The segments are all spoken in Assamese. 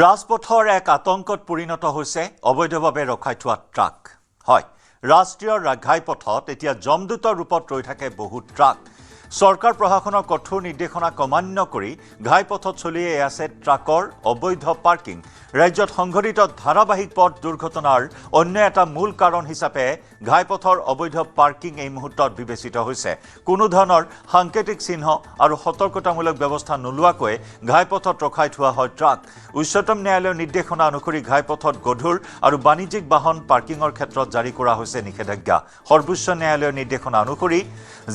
ৰাজপথৰ এক আতংকত পৰিণত হৈছে অবৈধভাৱে ৰখাই থোৱা ট্ৰাক। হয়, ৰাষ্ট্ৰীয় ঘাইপথত এতিয়া জমদূত ৰূপত ৰৈ থাকে বহু ট্ৰাক। চৰকাৰ প্ৰশাসনৰ কঠোৰ নিৰ্দেশনাক অমান্য কৰি ঘাইপথত চলি আছে ট্ৰাকৰ অবৈধ পাৰ্কিং। ৰাজ্যত সংঘটিত ধাৰাবাহিক পথ দুৰ্ঘটনাৰ অন্য এটা মূল কাৰণ হিচাপে ঘাইপথৰ অবৈধ পাৰ্কিং এই মুহূৰ্তত বিবেচিত হৈছে। কোনো ধৰণৰ সাংকেতিক চিহ্ন আৰু সতৰ্কতামূলক ব্যৱস্থা নোলোৱাকৈ ঘাইপথত ৰখাই থোৱা হয় ট্ৰাক। উচ্চতম ন্যায়ালয়ৰ নিৰ্দেশনা অনুসৰি ঘাইপথত গধুৰ আৰু বাণিজ্যিক বাহন পাৰ্কিঙৰ ক্ষেত্ৰত জাৰি কৰা হৈছে নিষেধাজ্ঞা। সৰ্বোচ্চ ন্যায়ালয়ৰ নিৰ্দেশনা অনুসৰি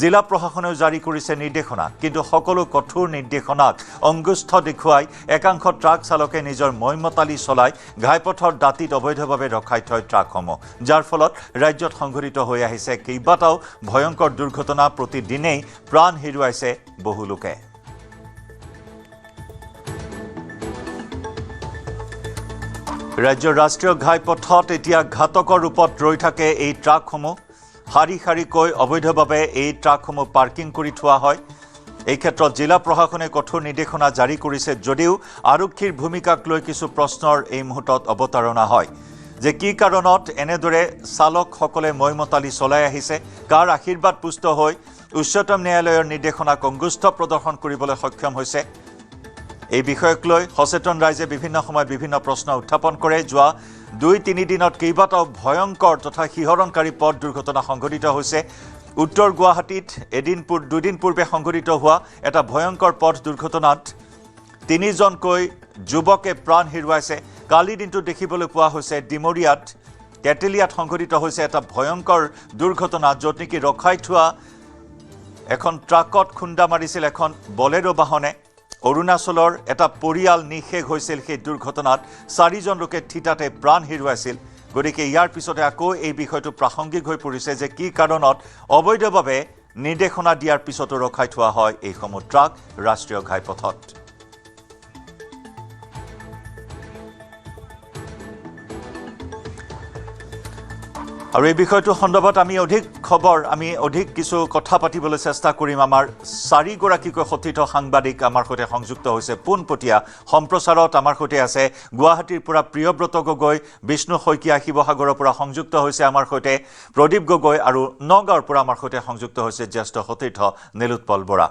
জিলা প্ৰশাসনেও জাৰি কৰিছে নিৰ্দেশনা, কিন্তু সকলো কঠোৰ নিৰ্দেশনাক অংগুষ্ঠ দেখুৱাই একাংশ ট্ৰাক চালকে নিজৰ মৈমতালি চলাই ঘাইপথৰ দাঁতিত অবৈধভাৱে ৰখাই থয় ট্ৰাকসমূহ, যাৰ ফলত ৰাজ্যত সংঘটিত হৈ আহিছে কেইবাটাও ভয়ংকৰ দুৰ্ঘটনা। প্ৰতিদিনেই প্ৰাণ হেৰুৱাইছে বহু লোকে। ৰাজ্যৰ ৰাষ্ট্ৰীয় ঘাইপথত এতিয়া ঘাতকৰ ৰূপত ৰৈ থাকে এই ট্ৰাকসমূহ। শাৰী শাৰীকৈ অবৈধভাৱে এই ট্ৰাকসমূহ পাৰ্কিং কৰি থোৱা হয়। এই ক্ষেত্ৰত জিলা প্ৰশাসনে কঠোৰ নিৰ্দেশনা জাৰি কৰিছে যদিও আৰক্ষীৰ ভূমিকাক লৈ কিছু প্ৰশ্নৰ এই মুহূৰ্তত অৱতাৰণা হয় যে কি কাৰণত এনেদৰে চালকসকলে মৈমতালি চলাই আহিছে, কাৰ আশীৰ্বাদ পুষ্ট হৈ উচ্চতম ন্যায়ালয়ৰ নিৰ্দেশনাক অংগুষ্ঠ প্ৰদৰ্শন কৰিবলৈ সক্ষম হৈছে। এই বিষয়ক লৈ সচেতন ৰাইজে বিভিন্ন সময়ত বিভিন্ন প্ৰশ্ন উত্থাপন কৰে। যোৱা ২-৩ দিনত কেইবাটাও ভয়ংকৰ তথা শিহৰণকাৰী পথ দুৰ্ঘটনা সংঘটিত হৈছে। উত্তৰ গুৱাহাটীত দুদিন পূৰ্বে সংঘটিত হোৱা এটা ভয়ংকৰ পথ দুৰ্ঘটনাত ৩জনকৈ যুৱকে প্ৰাণ হেৰুৱাইছে। কালি দিনটো দেখিবলৈ পোৱা হৈছে ডিমৰীয়াত তেতেলীয়াত সংঘটিত হৈছে এটা ভয়ংকৰ দুৰ্ঘটনা, য'ত নেকি ৰখাই থোৱা এখন ট্ৰাকত খুন্দা মাৰিছিল এখন বলেৰো বাহনে। অৰুণাচলৰ এটা পৰিয়াল নিঃশেষ হৈছিল সেই দুৰ্ঘটনাত। ৪জন লোকে থিতাতে প্ৰাণ হেৰুৱাইছিল। গতিকে ইয়াৰ পিছতে আকৌ এই বিষয়টো প্ৰাসংগিক হৈ পৰিছে যে কি কাৰণত অবৈধভাৱে নিৰ্দেশনা দিয়াৰ পিছতো ৰখাই থোৱা হয় এইসমূহ ট্ৰাক ৰাষ্ট্ৰীয় ঘাইপথত। আৰু এই বিষয়টো সন্দৰ্ভত আমি অধিক কিছু কথা পাতিবলৈ চেষ্টা কৰিম। আমাৰ 4গৰাকীকৈ সতীৰ্থ সাংবাদিক আমাৰ সৈতে সংযুক্ত হৈছে পোনপটীয়া সম্প্ৰচাৰত। আমাৰ সৈতে আছে গুৱাহাটীৰ পৰা প্ৰিয়ব্ৰত গগৈ, বিষ্ণু শইকীয়া শিৱসাগৰৰ পৰা সংযুক্ত হৈছে আমাৰ সৈতে প্ৰদীপ গগৈ, আৰু নগাঁৱৰ পৰা আমাৰ সৈতে সংযুক্ত হৈছে জ্যেষ্ঠ সতীৰ্থ নীলোৎপল বৰা।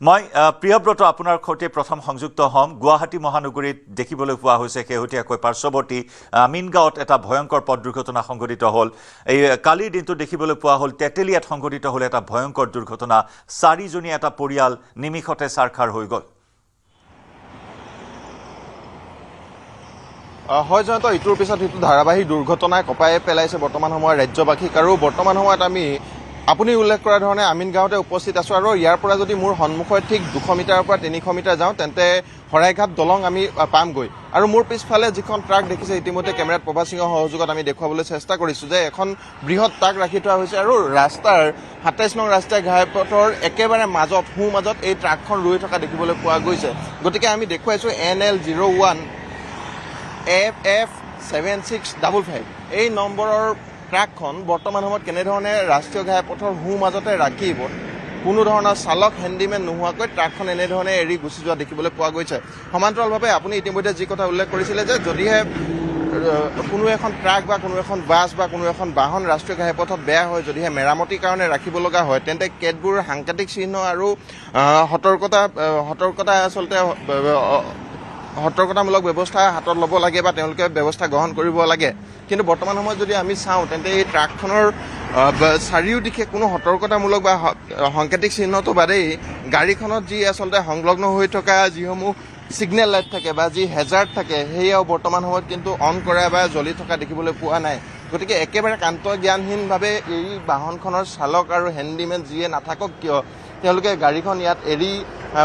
মই প্ৰিয়ব্ৰত আপোনাৰ সৈতে প্ৰথম সংযুক্ত হ'ম। গুৱাহাটী মহানগৰীত দেখিবলৈ পোৱা হৈছে শেহতীয়াকৈ পাৰ্শ্বৱৰ্তী আমিনগাঁৱত এটা ভয়ংকৰ পথ দুৰ্ঘটনা সংঘটিত হ'ল। এই কালিৰ দিনটো দেখিবলৈ পোৱা হ'ল তেতেলীয়াত সংঘটিত হ'ল এটা ভয়ংকৰ দুৰ্ঘটনা। 4জনীয়া এটা পৰিয়াল নিমিষতে ছাৰখাৰ হৈ গ'ল। হয় জয়ন্ত, ইটোৰ পিছত সিটো ধাৰাবাহিক দুৰ্ঘটনাই কঁপাই পেলাইছে বৰ্তমান সময়ত ৰাজ্যবাসীক। আৰু বৰ্তমান সময়ত আপুনি উল্লেখ কৰা ধৰণে আমিনগাঁৱতে উপস্থিত আছোঁ। আৰু ইয়াৰ পৰা যদি মোৰ সন্মুখত ঠিক 200 মিটাৰৰ পৰা 300 মিটাৰ যাওঁ তেন্তে শৰাইঘাট দলং আমি পামগৈ। আৰু মোৰ পিছফালে যিখন ট্ৰাক দেখিছে, ইতিমধ্যে কেমেৰাত প্ৰভাত সিঙৰ সহযোগত আমি দেখুৱাবলৈ চেষ্টা কৰিছোঁ যে এখন বৃহৎ ট্ৰাক ৰাখি থোৱা হৈছে আৰু ৰাস্তাৰ 27 নং ৰাষ্ট্ৰীয় ঘাইপথৰ একেবাৰে মাজত এই ট্ৰাকখন ৰৈ থকা দেখিবলৈ পোৱা গৈছে। গতিকে আমি দেখুৱাইছোঁ NL01 FF7655 এই নম্বৰৰ ট্ৰাকখন বৰ্তমান সময়ত কেনেধৰণে ৰাষ্ট্ৰীয় ঘাইপথৰ মাজতে ৰাখি কোনো ধৰণৰ চালক হেণ্ডিমেন নোহোৱাকৈ ট্ৰাকখন এনেধৰণে এৰি গুচি যোৱা দেখিবলৈ পোৱা গৈছে। সমান্তৰালভাৱে আপুনি ইতিমধ্যে যি কথা উল্লেখ কৰিছিলে যে যদিহে কোনো এখন ট্ৰাক বা কোনো এখন বাছ বা কোনো এখন বাহন ৰাষ্ট্ৰীয় ঘাইপথত বেয়া হয়, যদিহে মেৰামতিৰ কাৰণে ৰাখিব লগা হয়, তেন্তে কেতবোৰ সাংকেতিক চিহ্ন আৰু সতৰ্কতামূলক ব্যৱস্থা হাতত ল'ব লাগে বা তেওঁলোকে ব্যৱস্থা গ্ৰহণ কৰিব লাগে। কিন্তু বৰ্তমান সময়ত যদি আমি চাওঁ তেন্তে এই ট্ৰাকখনৰ চাৰিওদিশে কোনো সতৰ্কতামূলক বা সাংকেতিক চিহ্নটো বাদেই গাড়ীখনত যি আচলতে সংলগ্ন হৈ থকা যিসমূহ ছিগনেল লাইট থাকে বা যি হেজাৰ্ড থাকে, সেয়াও বৰ্তমান সময়ত কিন্তু অন কৰা বা জ্বলি থকা দেখিবলৈ পোৱা নাই। গতিকে একেবাৰে কান্তজ্ঞানহীনভাৱে এই বাহনখনৰ চালক আৰু হেণ্ডিমেন যিয়ে নাথাকক কিয়, তেওঁলোকে গাড়ীখন ইয়াত এৰি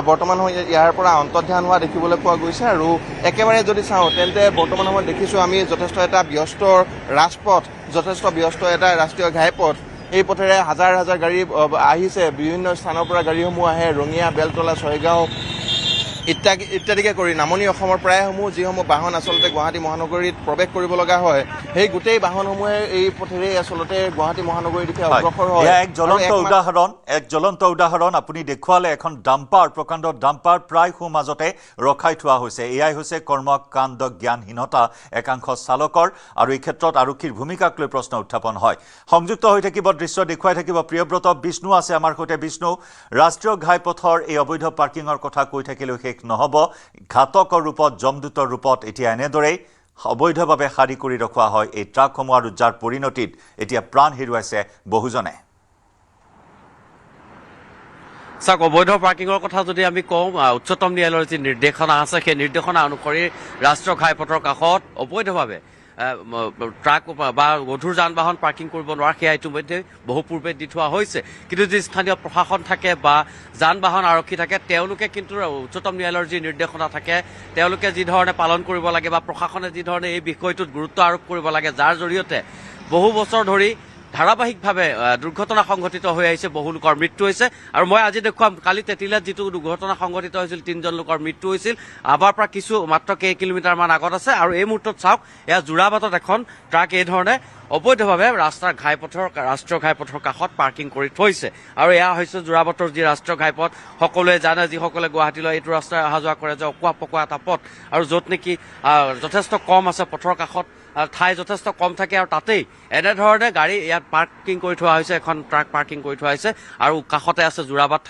বৰ্তমান সময়ত ইয়াৰ পৰা অন্তৰ্ধান হোৱা দেখিবলৈ পোৱা গৈছে। আৰু একেবাৰে যদি চাওঁ তেন্তে বৰ্তমান সময়ত দেখিছোঁ আমি যথেষ্ট এটা ব্যস্ত ৰাজপথ, যথেষ্ট ব্যস্ত এটা ৰাষ্ট্ৰীয় ঘাইপথ। এই পথেৰে হাজাৰ হাজাৰ গাড়ী আহিছে, বিভিন্ন স্থানৰ পৰা গাড়ীসমূহ আহে। ৰঙিয়া, বেলতলা, ছয়গাঁও, ইত্যাদিকে কৰি নামনি অসমৰ প্ৰায়সমূহ যিসমূহ বাহন আচলতে গুৱাহাটী মহানগৰীত প্ৰৱেশ কৰিব লগা হয় সেই গোটেই বাহনসমূহে এই পথেৰে আচলতে গুৱাহাটী মহানগৰীৰ দিশে অগ্ৰসৰ হয় এক জ্বলন্ত উদাহৰণ আপুনি দেখুৱালে এখন ডাম্পাৰ প্ৰকাণ্ড ডাম্পাৰ প্ৰায় মাজতে ৰখাই থোৱা হৈছে এয়াই হৈছে কৰ্মকাণ্ড জ্ঞানহীনতা একাংশ চালকৰ আৰু এই ক্ষেত্ৰত আৰক্ষীৰ ভূমিকাক লৈ প্ৰশ্ন উত্থাপন হয় সংযুক্ত হৈ থাকিব দৃশ্য দেখুৱাই থাকিব প্ৰিয়ব্ৰত বিষ্ণু আছে আমাৰ সৈতে বিষ্ণু ৰাষ্ট্ৰীয় ঘাইপথৰ এই অবৈধ পাৰ্কিঙৰ কথা কৈ থাকিলেও শেষ নহ'ব ঘাতকৰ ৰূপত জমদূতৰ ৰূপত এতিয়া এনেদৰেই অবৈধভাৱে সাৰি কৰি ৰখোৱা হয় এই ট্ৰাকসমূহ আৰু যাৰ পৰিণতিত এতিয়া প্ৰাণ হেৰুৱাইছে বহুজনে চাওক অবৈধ পাৰ্কিঙৰ কথা যদি আমি কওঁ উচ্চতম ন্যায়ালয়ৰ যি নিৰ্দেশনা আছে সেই নিৰ্দেশনা অনুসৰি ৰাষ্ট্ৰীয় ঘাইপথৰ কাষত অবৈধভাৱে ট্ৰাক বা গধুৰ যান বাহন পাৰ্কিং কৰিব নোৱাৰে সেয়া ইতিমধ্যে বহু পূৰ্বে দি থোৱা হৈছে কিন্তু যি স্থানীয় প্ৰশাসন থাকে বা যান বাহন আৰক্ষী থাকে তেওঁলোকে কিন্তু উচ্চতম ন্যায়ালয়ৰ যি নিৰ্দেশনা থাকে তেওঁলোকে যি ধৰণে পালন কৰিব লাগে বা প্ৰশাসনে যি ধৰণে এই বিষয়টোত গুৰুত্ব আৰোপ কৰিব লাগে যাৰ জৰিয়তে বহু বছৰ ধৰি ধাৰাবাহিকভাৱে দুৰ্ঘটনা সংঘটিত হৈ আহিছে বহু লোকৰ মৃত্যু হৈছে আৰু মই আজি দেখুৱাম কালি তেতিলাত যিটো দুৰ্ঘটনা সংঘটিত হৈছিল 3জন লোকৰ মৃত্যু হৈছিল আবাৰ পৰা কিছু মাত্ৰ কেই কিলোমিটাৰমান আগত আছে আৰু এই মুহূৰ্তত চাওক এয়া যোৰাবাটত এখন ট্ৰাক এই ধৰণে অবৈধভাৱে ৰাষ্ট্ৰীয় ঘাইপথৰ কাষত পাৰ্কিং কৰি থৈছে আৰু এয়া হৈছে যোৰাবাটৰ যি ৰাষ্ট্ৰীয় ঘাইপথ সকলোৱে জানে যিসকলে গুৱাহাটীলৈ এইটো ৰাস্তাৰে অহা যোৱা কৰে যে অকুৱা পকুৱা এটা পথ আৰু য'ত নেকি যথেষ্ট কম আছে পথৰ কাষত ঠাই যথেষ্ট কম থাকে আৰু তাতেই এনেধৰণে গাড়ী ইয়াত পাৰ্কিং কৰি থোৱা হৈছে এখন ট্ৰাক পাৰ্কিং কৰি থোৱা হৈছে আৰু কাষতে আছে যোৰাবাট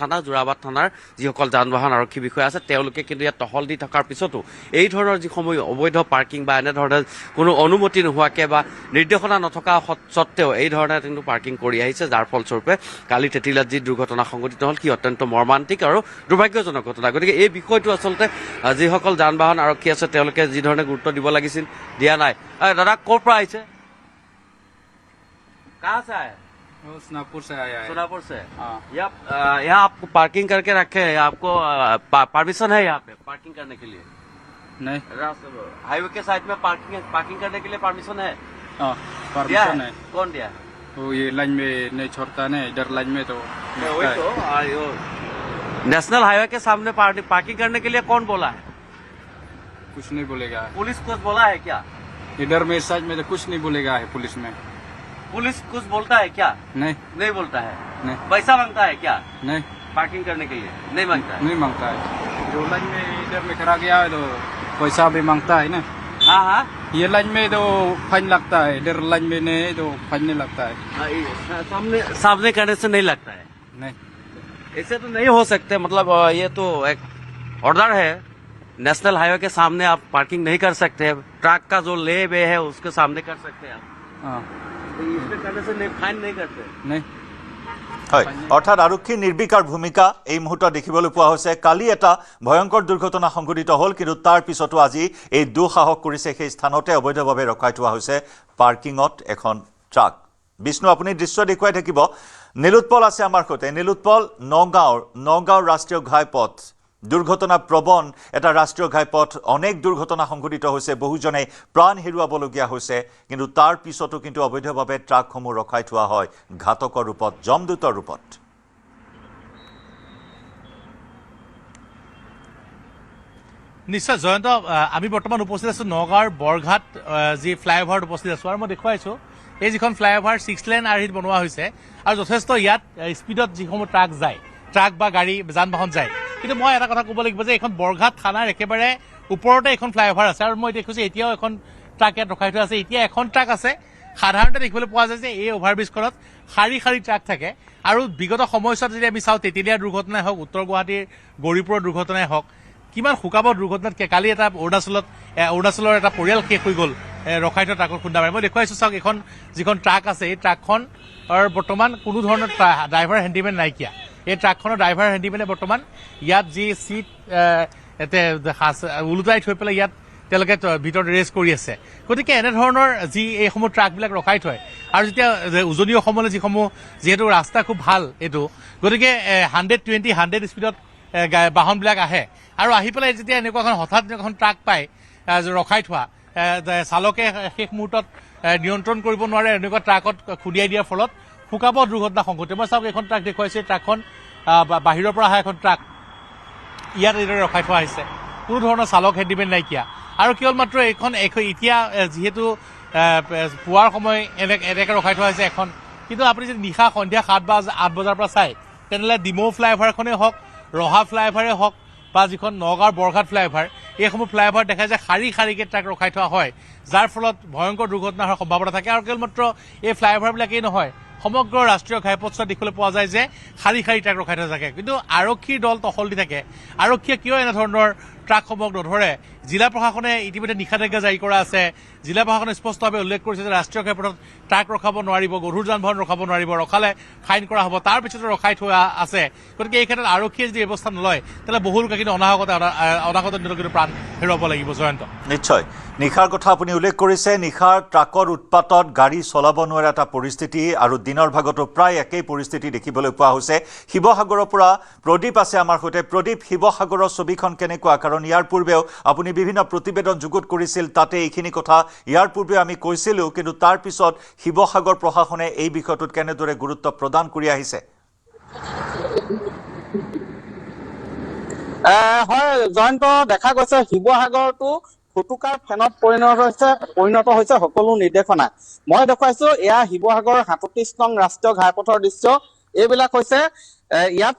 থানাৰ যিসকল যান বাহন আৰক্ষী বিষয়া আছে তেওঁলোকে কিন্তু ইয়াত টহল দি থকাৰ পিছতো এই ধৰণৰ যিসমূহ অবৈধ পাৰ্কিং বা এনেধৰণে কোনো অনুমতি নোহোৱাকৈ বা নিৰ্দেশনা নথকা স্বত্তেও এই ধৰণে কিন্তু পাৰ্কিং কৰি আহিছে যাৰ ফলস্বৰূপে কালি তেতিলাত যি দুৰ্ঘটনা সংঘটিত হ'ল সি অত্যন্ত মৰ্মান্তিক আৰু দুৰ্ভাগ্যজনক ঘটনা গতিকে এই বিষয়টো আচলতে যিসকল যান বাহন আৰক্ষী আছে তেওঁলোকে যি ধৰণে গুৰুত্ব দিব লাগিছিল দিয়া নাই दादा कौन प्राइस है कहाँ से आए सोनापुर से आया है सोनापुर से यहाँ आप पार्किंग करके रखे हैं आपको परमिशन है यहाँ पे पार्किंग करने के लिए नहीं हाईवे के साइड में पार्किंग करने के लिए परमिशन है परमिशन है कौन दिया है वो ये लाइन में नहीं छोड़ता नहीं इधर लाइन में तो वही तो नेशनल हाईवे के सामने पार्किंग करने के लिए कौन बोला है कुछ नहीं बोलेगा पुलिस कुछ बोला है क्या इधर में साइड में तो कुछ नहीं बोलेगा है पुलिस कुछ बोलता है क्या नहीं बोलता है नहीं पैसा मांगता है क्या नहीं पार्किंग करने के लिए नहीं मांगता है जो लाइन में इधर में खड़ा गया है तो पैसा भी मांगता है ना हाँ ये लाइन में तो फाइन लगता है इधर लाइन में नहीं तो फाइन नहीं लगता है सामने करने से नहीं लगता है नहीं ऐसे तो नहीं हो सकते मतलब ये तो एक ऑर्डर है नेशनल हाईवे के सामने आप पार्किंग नहीं कर सकते ट्रक का जो ले वे है उसके सामने कर सकते हैं आप तो इसमें करने से नहीं फाइन नहीं करते नहीं হয় অৰ্থাৎ আৰক্ষীৰ নিৰ্বিকাৰ ভূমিকা এই মুহূৰ্তত দেখিবলৈ পোৱা হৈছে কালি এটা ভয়ংকৰ দুৰ্ঘটনা সংঘটিত হ'ল কিন্তু তাৰ পিছতো আজি এই দুঃসাহস কৰিছে সেই স্থানতে অবৈধভাৱে ৰখাই থোৱা হৈছে পাৰ্কিঙত এখন ট্ৰাক বিষ্ণু আপুনি দৃশ্য দেখুৱাই থাকিব নীলোৎপল আছে আমাৰ সৈতে নীলোৎপল নগাঁও ৰাষ্ট্ৰীয় ঘাইপথ দুৰ্ঘটনা প্ৰবণ এটা ৰাষ্ট্ৰীয় ঘাইপথ অনেক দুৰ্ঘটনা সংঘটিত হৈছে বহুজনে প্ৰাণ হেৰুৱাবলগীয়া হৈছে কিন্তু তাৰ পিছতো কিন্তু অবৈধভাৱে ট্ৰাকসমূহ ৰখাই থোৱা হয় ঘাতকৰ ৰূপত জমদূতৰ ৰূপত নিশ্চয় জয়ন্ত আমি বৰ্তমান উপস্থিত আছো নগাঁৱৰ বৰঘাট যি ফ্লাইঅভাৰত উপস্থিত আছো আৰু মই দেখুৱাইছো এই যিখন ফ্লাইঅভাৰ 6 লেন আৰ্হিত বনোৱা হৈছে আৰু যথেষ্ট ইয়াত স্পীডত যিসমূহ ট্ৰাক বা গাড়ী যান বাহন যায় কিন্তু মই এটা কথা ক'ব লাগিব যে এখন বৰঘাট থানাৰ একেবাৰে ওপৰতে এখন ফ্লাইঅভাৰ আছে আৰু মই দেখিছোঁ এতিয়াও এখন ট্ৰাক ইয়াত ৰখাই থোৱা আছে এতিয়া এখন ট্ৰাক আছে সাধাৰণতে দেখিবলৈ পোৱা যায় যে এই অভাৰব্ৰিজখনত শাৰী ট্ৰাক থাকে আৰু বিগত সময়ছোৱাত যদি আমি চাওঁ তেতিলীয়া দুৰ্ঘটনাই হওক উত্তৰ গুৱাহাটীৰ গৌৰীপুৰৰ দুৰ্ঘটনাই হওক কিমান শোকাব দুৰ্ঘটনাত কালি এটা অৰুণাচলৰ এটা পৰিয়াল শেষ হৈ গ'ল ৰখাই থোৱা ট্ৰাকৰ খুন্দা মাৰি মই দেখুৱাইছোঁ চাওক এখন যিখন ট্ৰাক আছে এই ট্ৰাকখন বৰ্তমান কোনো ধৰণৰ ড্ৰাইভাৰ হেণ্ডিমেন নাইকিয়া এই ট্ৰাকখনৰ ড্ৰাইভাৰ হেণ্ডিমেনে বৰ্তমান ইয়াত যি চিট ওলোটাই থৈ পেলাই ইয়াত তেওঁলোকে ভিতৰত ৰেষ্ট কৰি আছে গতিকে এনেধৰণৰ যি এইসমূহ ট্ৰাকবিলাক ৰখাই থয় আৰু যেতিয়া উজনি অসমলৈ যিহেতু ৰাস্তা খুব ভাল এইটো গতিকে 100 স্পীডত বাহনবিলাক আহে আৰু আহি পেলাই যেতিয়া এনেকুৱা হঠাৎ এখন ট্ৰাক পায় ৰখাই থোৱা চালকে শেষ মুহূৰ্তত নিয়ন্ত্ৰণ কৰিব নোৱাৰে এনেকুৱা ট্ৰাকত খুন্দিয়াই দিয়াৰ ফলত শোকাব দুৰ্ঘটনা সংঘটে মই চাওক এখন ট্ৰাক দেখুৱাইছে ট্ৰাকখন বাহিৰৰ পৰা অহা এখন ট্ৰাক ইয়াত এইদৰে ৰখাই থোৱা হৈছে কোনো ধৰণৰ চালক হেণ্ডিমেন নাইকিয়া আৰু কেৱল মাত্ৰ এইখন এতিয়া যিহেতু পুৱাৰ সময় এনেকৈ ৰখাই থোৱা হৈছে এখন কিন্তু আপুনি যদি নিশা সন্ধিয়া 7 বা 8 বজাৰ পৰা চায় তেনেহ'লে ডিমৌ ফ্লাইঅভাৰখনেই হওক ৰহা ফ্লাইঅভাৰেই হওক বা যিখন নগাঁৱৰ বৰঘাট ফ্লাইঅভাৰ এইসমূহ ফ্লাইঅভাৰ দেখা যায় শাৰীকে ট্ৰাক ৰখাই থোৱা হয় যাৰ ফলত ভয়ংকৰ দুৰ্ঘটনা হোৱাৰ সম্ভাৱনা থাকে আৰু কেৱল মাত্ৰ এই ফ্লাইঅভাৰবিলাকেই নহয় সমগ্ৰ ৰাষ্ট্ৰীয় ঘাইপথছোৱাত দেখিবলৈ পোৱা যায় যে শাৰী ট্ৰাক ৰখাই থোৱা থাকে কিন্তু আৰক্ষীৰ দল টহল দি থাকে আৰক্ষীয়ে কিয় এনেধৰণৰ ট্ৰাকসমূহক নধৰে জিলা প্ৰশাসনে ইতিমধ্যে নিষেধাজ্ঞা জাৰি কৰা আছে জিলা প্ৰশাসনে স্পষ্টভাৱে উল্লেখ কৰিছে যে ৰাষ্ট্ৰীয় ঘাইপথত ট্ৰাক ৰখাব নোৱাৰিব গধুৰ যান বাহন ৰখাব নোৱাৰিব ৰখালে ফাইন কৰা হ'ব তাৰ পিছতে ৰখাই থোৱা আছে গতিকে এই ক্ষেত্ৰত আৰক্ষীয়ে যদি ব্যৱস্থা নলয় তেতিয়াহ'লে বহু লোকে কিন্তু অনাগত দিনত কিন্তু প্ৰাণ হেৰুৱাব লাগিব জয়ন্ত নিশ্চয় নিশাৰ কথা আপুনি উল্লেখ কৰিছে নিশাৰ ট্ৰাকৰ উৎপাতত গাড়ী চলাব নোৱাৰা এটা পৰিস্থিতি আৰু দিনৰ ভাগতো প্ৰায় একেই পৰিস্থিতি দেখিবলৈ পোৱা হৈছে শিৱসাগৰৰ পৰা প্ৰদীপ আছে আমাৰ সৈতে প্ৰদীপ শিৱসাগৰৰ ছবিখন কেনেকুৱা কাৰণ ইয়াৰ পূৰ্বেও আপুনি বিভিন্ন প্ৰতিবেদন যুগুত কৰিছিল তাতে এইখিনি কথা ইয়াৰ পূৰ্বে আমি কৈছিলোঁ কিন্তু তাৰ পিছত শিৱসাগৰ প্ৰশাসনে এই বিষয়টোত কেনেদৰে গুৰুত্ব প্ৰদান কৰি আহিছে হয় জয়ন্ত দেখা গৈছে শিৱসাগৰটো ফুটুকাৰ ফেনত পৰিণত হৈছে সকলো নিৰ্দেশনা মই দেখুৱাইছো এয়া শিৱসাগৰৰ ৩৭ নং ৰাষ্ট্ৰীয় ঘাইপথৰ দৃশ্য এইবিলাক হৈছে ইয়াত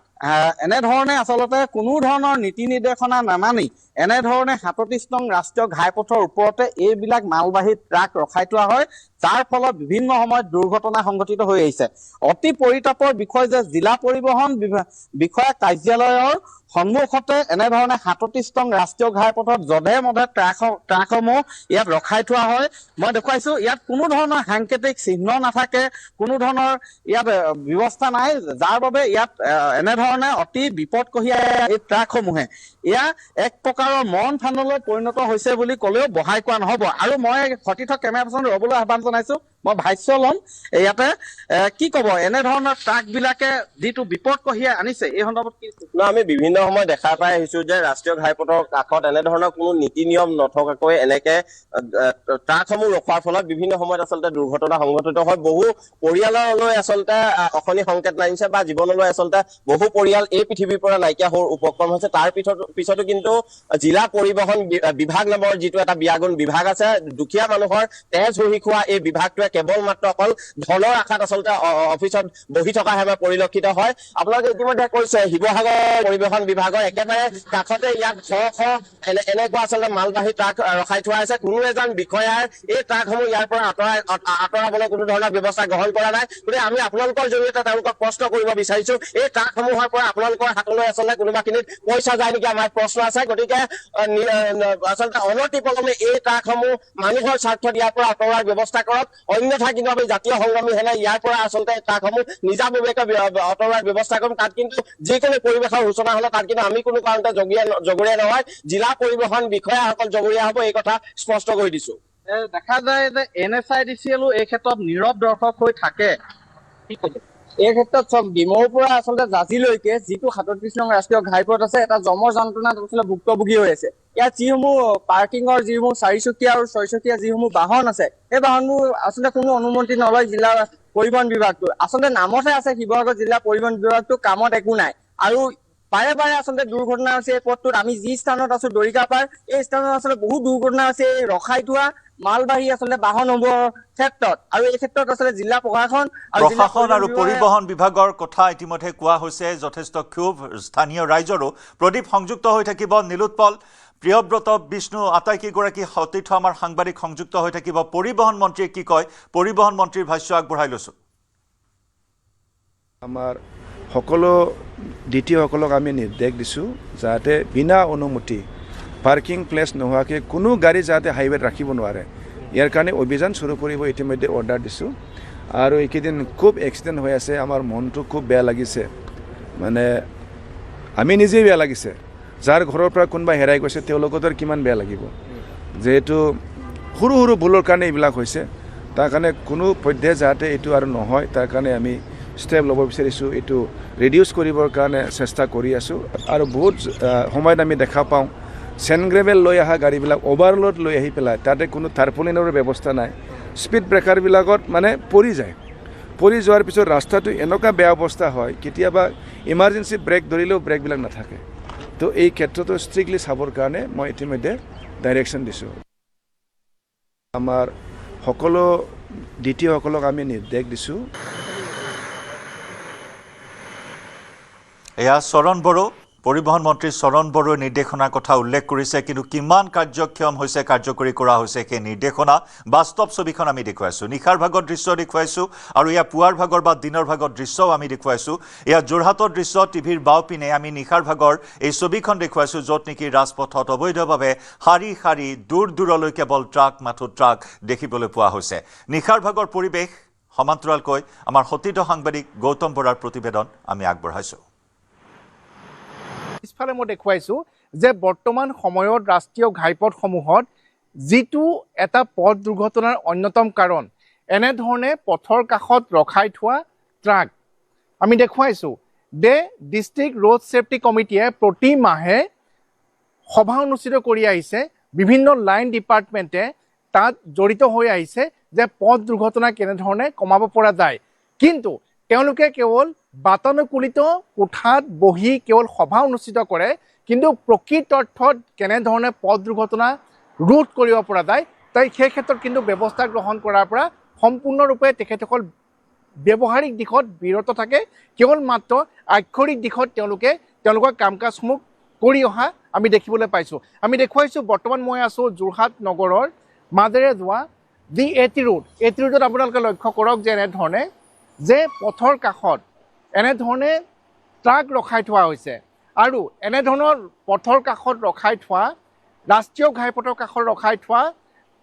এনেধৰণে আচলতে কোনো ধৰণৰ নীতি নিৰ্দেশনা নামানি এনেধৰণে ৩৭ নং ৰাষ্ট্ৰীয় ঘাইপথৰ ওপৰতে এইবিলাক মালবাহী ট্ৰাক ৰখাই থোৱা হয় যাৰ ফলত বিভিন্ন সময়ত দুৰ্ঘটনা সংঘটিত হৈ আহিছে অতি পৰিতাপৰ বিষয় যে জিলা পৰিবহণ বিষয়া কাৰ্যালয়ৰ সন্মুখতে এনেধৰণে ৩৭ নং ৰাষ্ট্ৰীয় ঘাইপথত জধে মধে ট্ৰাকসমূহ ইয়াত ৰখাই থোৱা হয় মই দেখুৱাইছো ইয়াত কোনো ধৰণৰ সাংকেতিক চিহ্ন নাথাকে কোনো ধৰণৰ ইয়াত ব্যৱস্থা নাই যাৰ বাবে ইয়াত এনেধৰণে অতি বিপদ কঢ়িয়াই এই ট্ৰাকসমূহে এয়া এক প্ৰকাৰৰ মৰণ ফান্দলৈ পৰিণত হৈছে বুলি ক'লেও বহাই কোৱা নহ'ব আৰু মই সতীৰ্থ কেমেৰা পাৰ্চন ৰ'বলৈ আহ্বান জনাইছো মই ভাষ্য ল'ম ইয়াতে কি ক'ব এনেধৰণৰ ট্ৰাকবিলাকে যিটো বিপদ কঢ়িয়াই আনিছে এই সন্দৰ্ভত কি আমি বিভিন্ন সময় দেখা পাই আহিছো যে ৰাষ্ট্ৰীয় ঘাইপথৰ কাষত এনেধৰণৰ কোনো নীতি নিয়ম নথকাকৈ এনেকে ট্ৰাকসমূহ ৰখোৱাৰ ফলত বিভিন্ন সময়ত আচলতে দুৰ্ঘটনা সংঘটিত হয় বহু পৰিয়াললৈ আচলতে অশনি সংকেত নাহিছে বা জীৱনলৈ আচলতে বহু পৰিয়াল এই পৃথিৱীৰ পৰা নাইকিয়া হোৱাৰ উপক্ৰম হৈছে তাৰ পিছতো কিন্তু জিলা পৰিবহণ বিভাগ নামৰ যিটো এটা বিয়াগুণ বিভাগ আছে দুখীয়া মানুহৰ তেজ বহি খোৱা এই বিভাগটোৱে কেৱল মাত্ৰ অকল ধনৰ আশাত আচলতে অফিচত বহি থকাহে পৰিলক্ষিত হয় আপোনালোকে ইতিমধ্যে কৈছে শিৱসাগৰ পৰিবহণ বিভাগৰ একেবাৰে কাষতে ইয়াত এনেকুৱা আচলতে মালবাহী ট্ৰাক ৰখাই থোৱা আছে কোনো এজন বিষয়াৰ এই ট্ৰাকসমূহ ইয়াৰ পৰা আঁতৰাবলৈ কোনো ধৰণৰ ব্যৱস্থা গ্ৰহণ কৰা নাই গতিকে আমি আপোনালোকৰ জৰিয়তে তেওঁলোকক প্ৰশ্ন কৰিব বিচাৰিছো এই ট্ৰাকসমূহৰ পৰা আপোনালোকৰ হাতলৈ আচলতে কোনোবাখিনিত পইচা যায় নেকি আমাৰ প্ৰশ্ন আছে গতিকে আচলতে অনতিপলমে এই ট্ৰাকসমূহ মানুহৰ স্বাৰ্থত ইয়াৰ পৰা আঁতৰোৱাৰ ব্যৱস্থা কৰক অন্যথা কিন্তু আমি জাতীয় সংগ্ৰামী সেনাই ইয়াৰ পৰা আচলতে ট্ৰাকসমূহ নিজাববীয়াকৈ আঁতৰোৱাৰ ব্যৱস্থা কৰিম তাত কিন্তু যিকোনো পৰিৱেশৰ সূচনা হলে তাত কিন্তু আমি কোনো কাৰণতে জগৰীয়া নহয় জিলা পৰিবহণ বিষয়াসকল জগৰীয়া হ'ব এই কথা স্পষ্ট কৰি দিছো দেখা যায় যে NSIDCL এই ক্ষেত্ৰত নীৰৱ দৰ্শক হৈ থাকে এই ক্ষেত্ৰত চব ডিমৌৰ পৰা আচলতে জাজিলৈকে যিটো ৩৭ নং ৰাষ্ট্ৰীয় ঘাইপথ আছে এটা জমৰ যন্ত্ৰণাত আচলতে ভুক্তভোগী হৈ আছে ইয়াত যিসমূহ পাৰ্কিঙৰ যিসমূহ 4চকীয়া আৰু 6চকীয়া যিসমূহ বাহন আছে সেই বাহনবোৰ আচলতে কোনো অনুমতি নলয় জিলা পৰিবহণ বিভাগটো আচলতে নামতহে আছে শিৱসাগৰ জিলা পৰিবহণ বিভাগটো কামত একো নাই আৰু বাৰে বাৰে আচলতে দুৰ্ঘটনা হৈছে এই পথটোত আমি যি স্থানত আছো দৰিকাপাৰ এই স্থানত আচলতে বহু দুৰ্ঘটনা হৈছে ৰখাই থোৱা মালবাহী আচলতে বাহনসমূহৰ ক্ষেত্ৰত আৰু এই ক্ষেত্ৰত আচলতে জিলা প্ৰশাসন আৰু পৰিবহণ বিভাগৰ কথা ইতিমধ্যে কোৱা হৈছে যথেষ্ট ক্ষোভ স্থানীয় ৰাইজৰো প্ৰদীপ সংযুক্ত হৈ থাকিব নীলোৎপল প্ৰিয়ব্ৰত বিষ্ণু আটাইকেইগৰাকী সতীৰ্থ আমাৰ সাংবাদিক সংযুক্ত হৈ থাকিব পৰিবহণ মন্ত্ৰীয়ে কি কয় পৰিবহণ মন্ত্ৰীৰ ভাষ্য আগবঢ়াই লৈছো আমাৰ সকলো DTOসকলক আমি নিৰ্দেশ দিছোঁ যাতে বিনা অনুমতি পাৰ্কিং প্লেচ নোহোৱাকৈ কোনো গাড়ী যাতে হাইৱেত ৰাখিব নোৱাৰে ইয়াৰ কাৰণে অভিযান চুৰু কৰিব ইতিমধ্যে অৰ্ডাৰ দিছোঁ আৰু এইকেইদিন খুব এক্সিডেণ্ট হৈ আছে আমাৰ মনটো খুব বেয়া লাগিছে মানে আমি নিজেই বেয়া লাগিছে যাৰ ঘৰৰ পৰা কোনোবা হেৰাই গৈছে তেওঁলোকৰ কিমান বেয়া লাগিব যিহেতু সৰু সৰু ভুলৰ কাৰণে এইবিলাক হৈছে তাৰ কাৰণে কোনো পধ্যে যাতে এইটো আৰু নহয় তাৰ কাৰণে আমি ষ্টেপ ল'ব বিচাৰিছোঁ এইটো ৰিডিউচ কৰিবৰ কাৰণে চেষ্টা কৰি আছোঁ আৰু বহুত সময়ত আমি দেখা পাওঁ চেনগ্ৰেভেল লৈ অহা গাড়ীবিলাক অভাৰলোড লৈ আহি পেলাই তাতে কোনো টাৰ্পলিনৰ ব্যৱস্থা নাই স্পীড ব্ৰেকাৰবিলাকত মানে পৰি যায় পৰি যোৱাৰ পিছত ৰাস্তাটো এনেকুৱা বেয়া অৱস্থা হয় কেতিয়াবা ইমাৰ্জেঞ্চি ব্ৰেক ধৰিলেও ব্ৰেকবিলাক নাথাকে তো এই ক্ষেত্ৰতো ষ্ট্ৰিক্টলি চাবৰ কাৰণে মই ইতিমধ্যে ডাইৰেকশ্যন দিছোঁ আমাৰ সকলো DTOসকলক আমি নিৰ্দেশ দিছোঁ এয়া চৰণ বড়ো পৰিবহণ মন্ত্ৰী চৰণ বড়োৰ নিৰ্দেশনাৰ কথা উল্লেখ কৰিছে কিন্তু কিমান কাৰ্যক্ষম হৈছে কাৰ্যকৰী কৰা হৈছে সেই নিৰ্দেশনা বাস্তৱ ছবিখন আমি দেখুৱাইছোঁ নিশাৰ ভাগৰ দৃশ্য দেখুৱাইছোঁ আৰু এয়া পুৱাৰ ভাগৰ বা দিনৰ ভাগৰ দৃশ্যও আমি দেখুৱাইছোঁ এয়া যোৰহাটৰ দৃশ্য টিভিৰ বাওঁপিনে আমি নিশাৰ ভাগৰ এই ছবিখন দেখুৱাইছোঁ য'ত নেকি ৰাজপথত অবৈধভাৱে শাৰী শাৰী দূৰ দূৰলৈ কেৱল ট্ৰাক মাথো ট্ৰাক দেখিবলৈ পোৱা হৈছে নিশাৰ ভাগৰ পৰিৱেশ সমান্তৰালকৈ আমাৰ সতীৰ্থ সাংবাদিক গৌতম বৰাৰ প্ৰতিবেদন আমি আগবঢ়াইছোঁ পিছফালে মই দেখুৱাইছোঁ যে বৰ্তমান সময়ত ৰাষ্ট্ৰীয় ঘাইপথসমূহত যিটো এটা পথ দুৰ্ঘটনাৰ অন্যতম কাৰণ এনেধৰণে পথৰ কাষত ৰখাই থোৱা ট্ৰাক আমি দেখুৱাইছোঁ যে ডিষ্ট্ৰিক্ট ৰোড ছেফটি কমিটিয়ে প্ৰতি মাহে সভা অনুষ্ঠিত কৰি আহিছে বিভিন্ন লাইন ডিপাৰ্টমেণ্টে তাত জড়িত হৈ আহিছে যে পথ দুৰ্ঘটনা কেনেধৰণে কমাব পৰা যায় কিন্তু তেওঁলোকে কেৱল বাতানুকূলিত কোঠাত বহি কেৱল সভা অনুষ্ঠিত কৰে কিন্তু প্ৰকৃত অৰ্থত কেনেধৰণে পথ দুৰ্ঘটনা ৰোধ কৰিব পৰা যায় তাই সেই ক্ষেত্ৰত কিন্তু ব্যৱস্থা গ্ৰহণ কৰাৰ পৰা সম্পূৰ্ণৰূপে তেখেতসকল ব্যৱহাৰিক দিশত বিৰত থাকে কেৱল মাত্ৰ আক্ষৰিক দিশত তেওঁলোকৰ কাম কাজসমূহ কৰি অহা আমি দেখিবলৈ পাইছোঁ আমি দেখুৱাইছোঁ বৰ্তমান মই আছোঁ যোৰহাট নগৰৰ মাজেৰে যোৱা যি এটি ৰোডত আপোনালোকে লক্ষ্য কৰক যে এনেধৰণে যে পথৰ কাষত এনেধৰণে ট্ৰাক ৰখাই থোৱা হৈছে আৰু এনেধৰণৰ পথৰ কাষত ৰখাই থোৱা ৰাষ্ট্ৰীয় ঘাইপথৰ কাষত ৰখাই থোৱা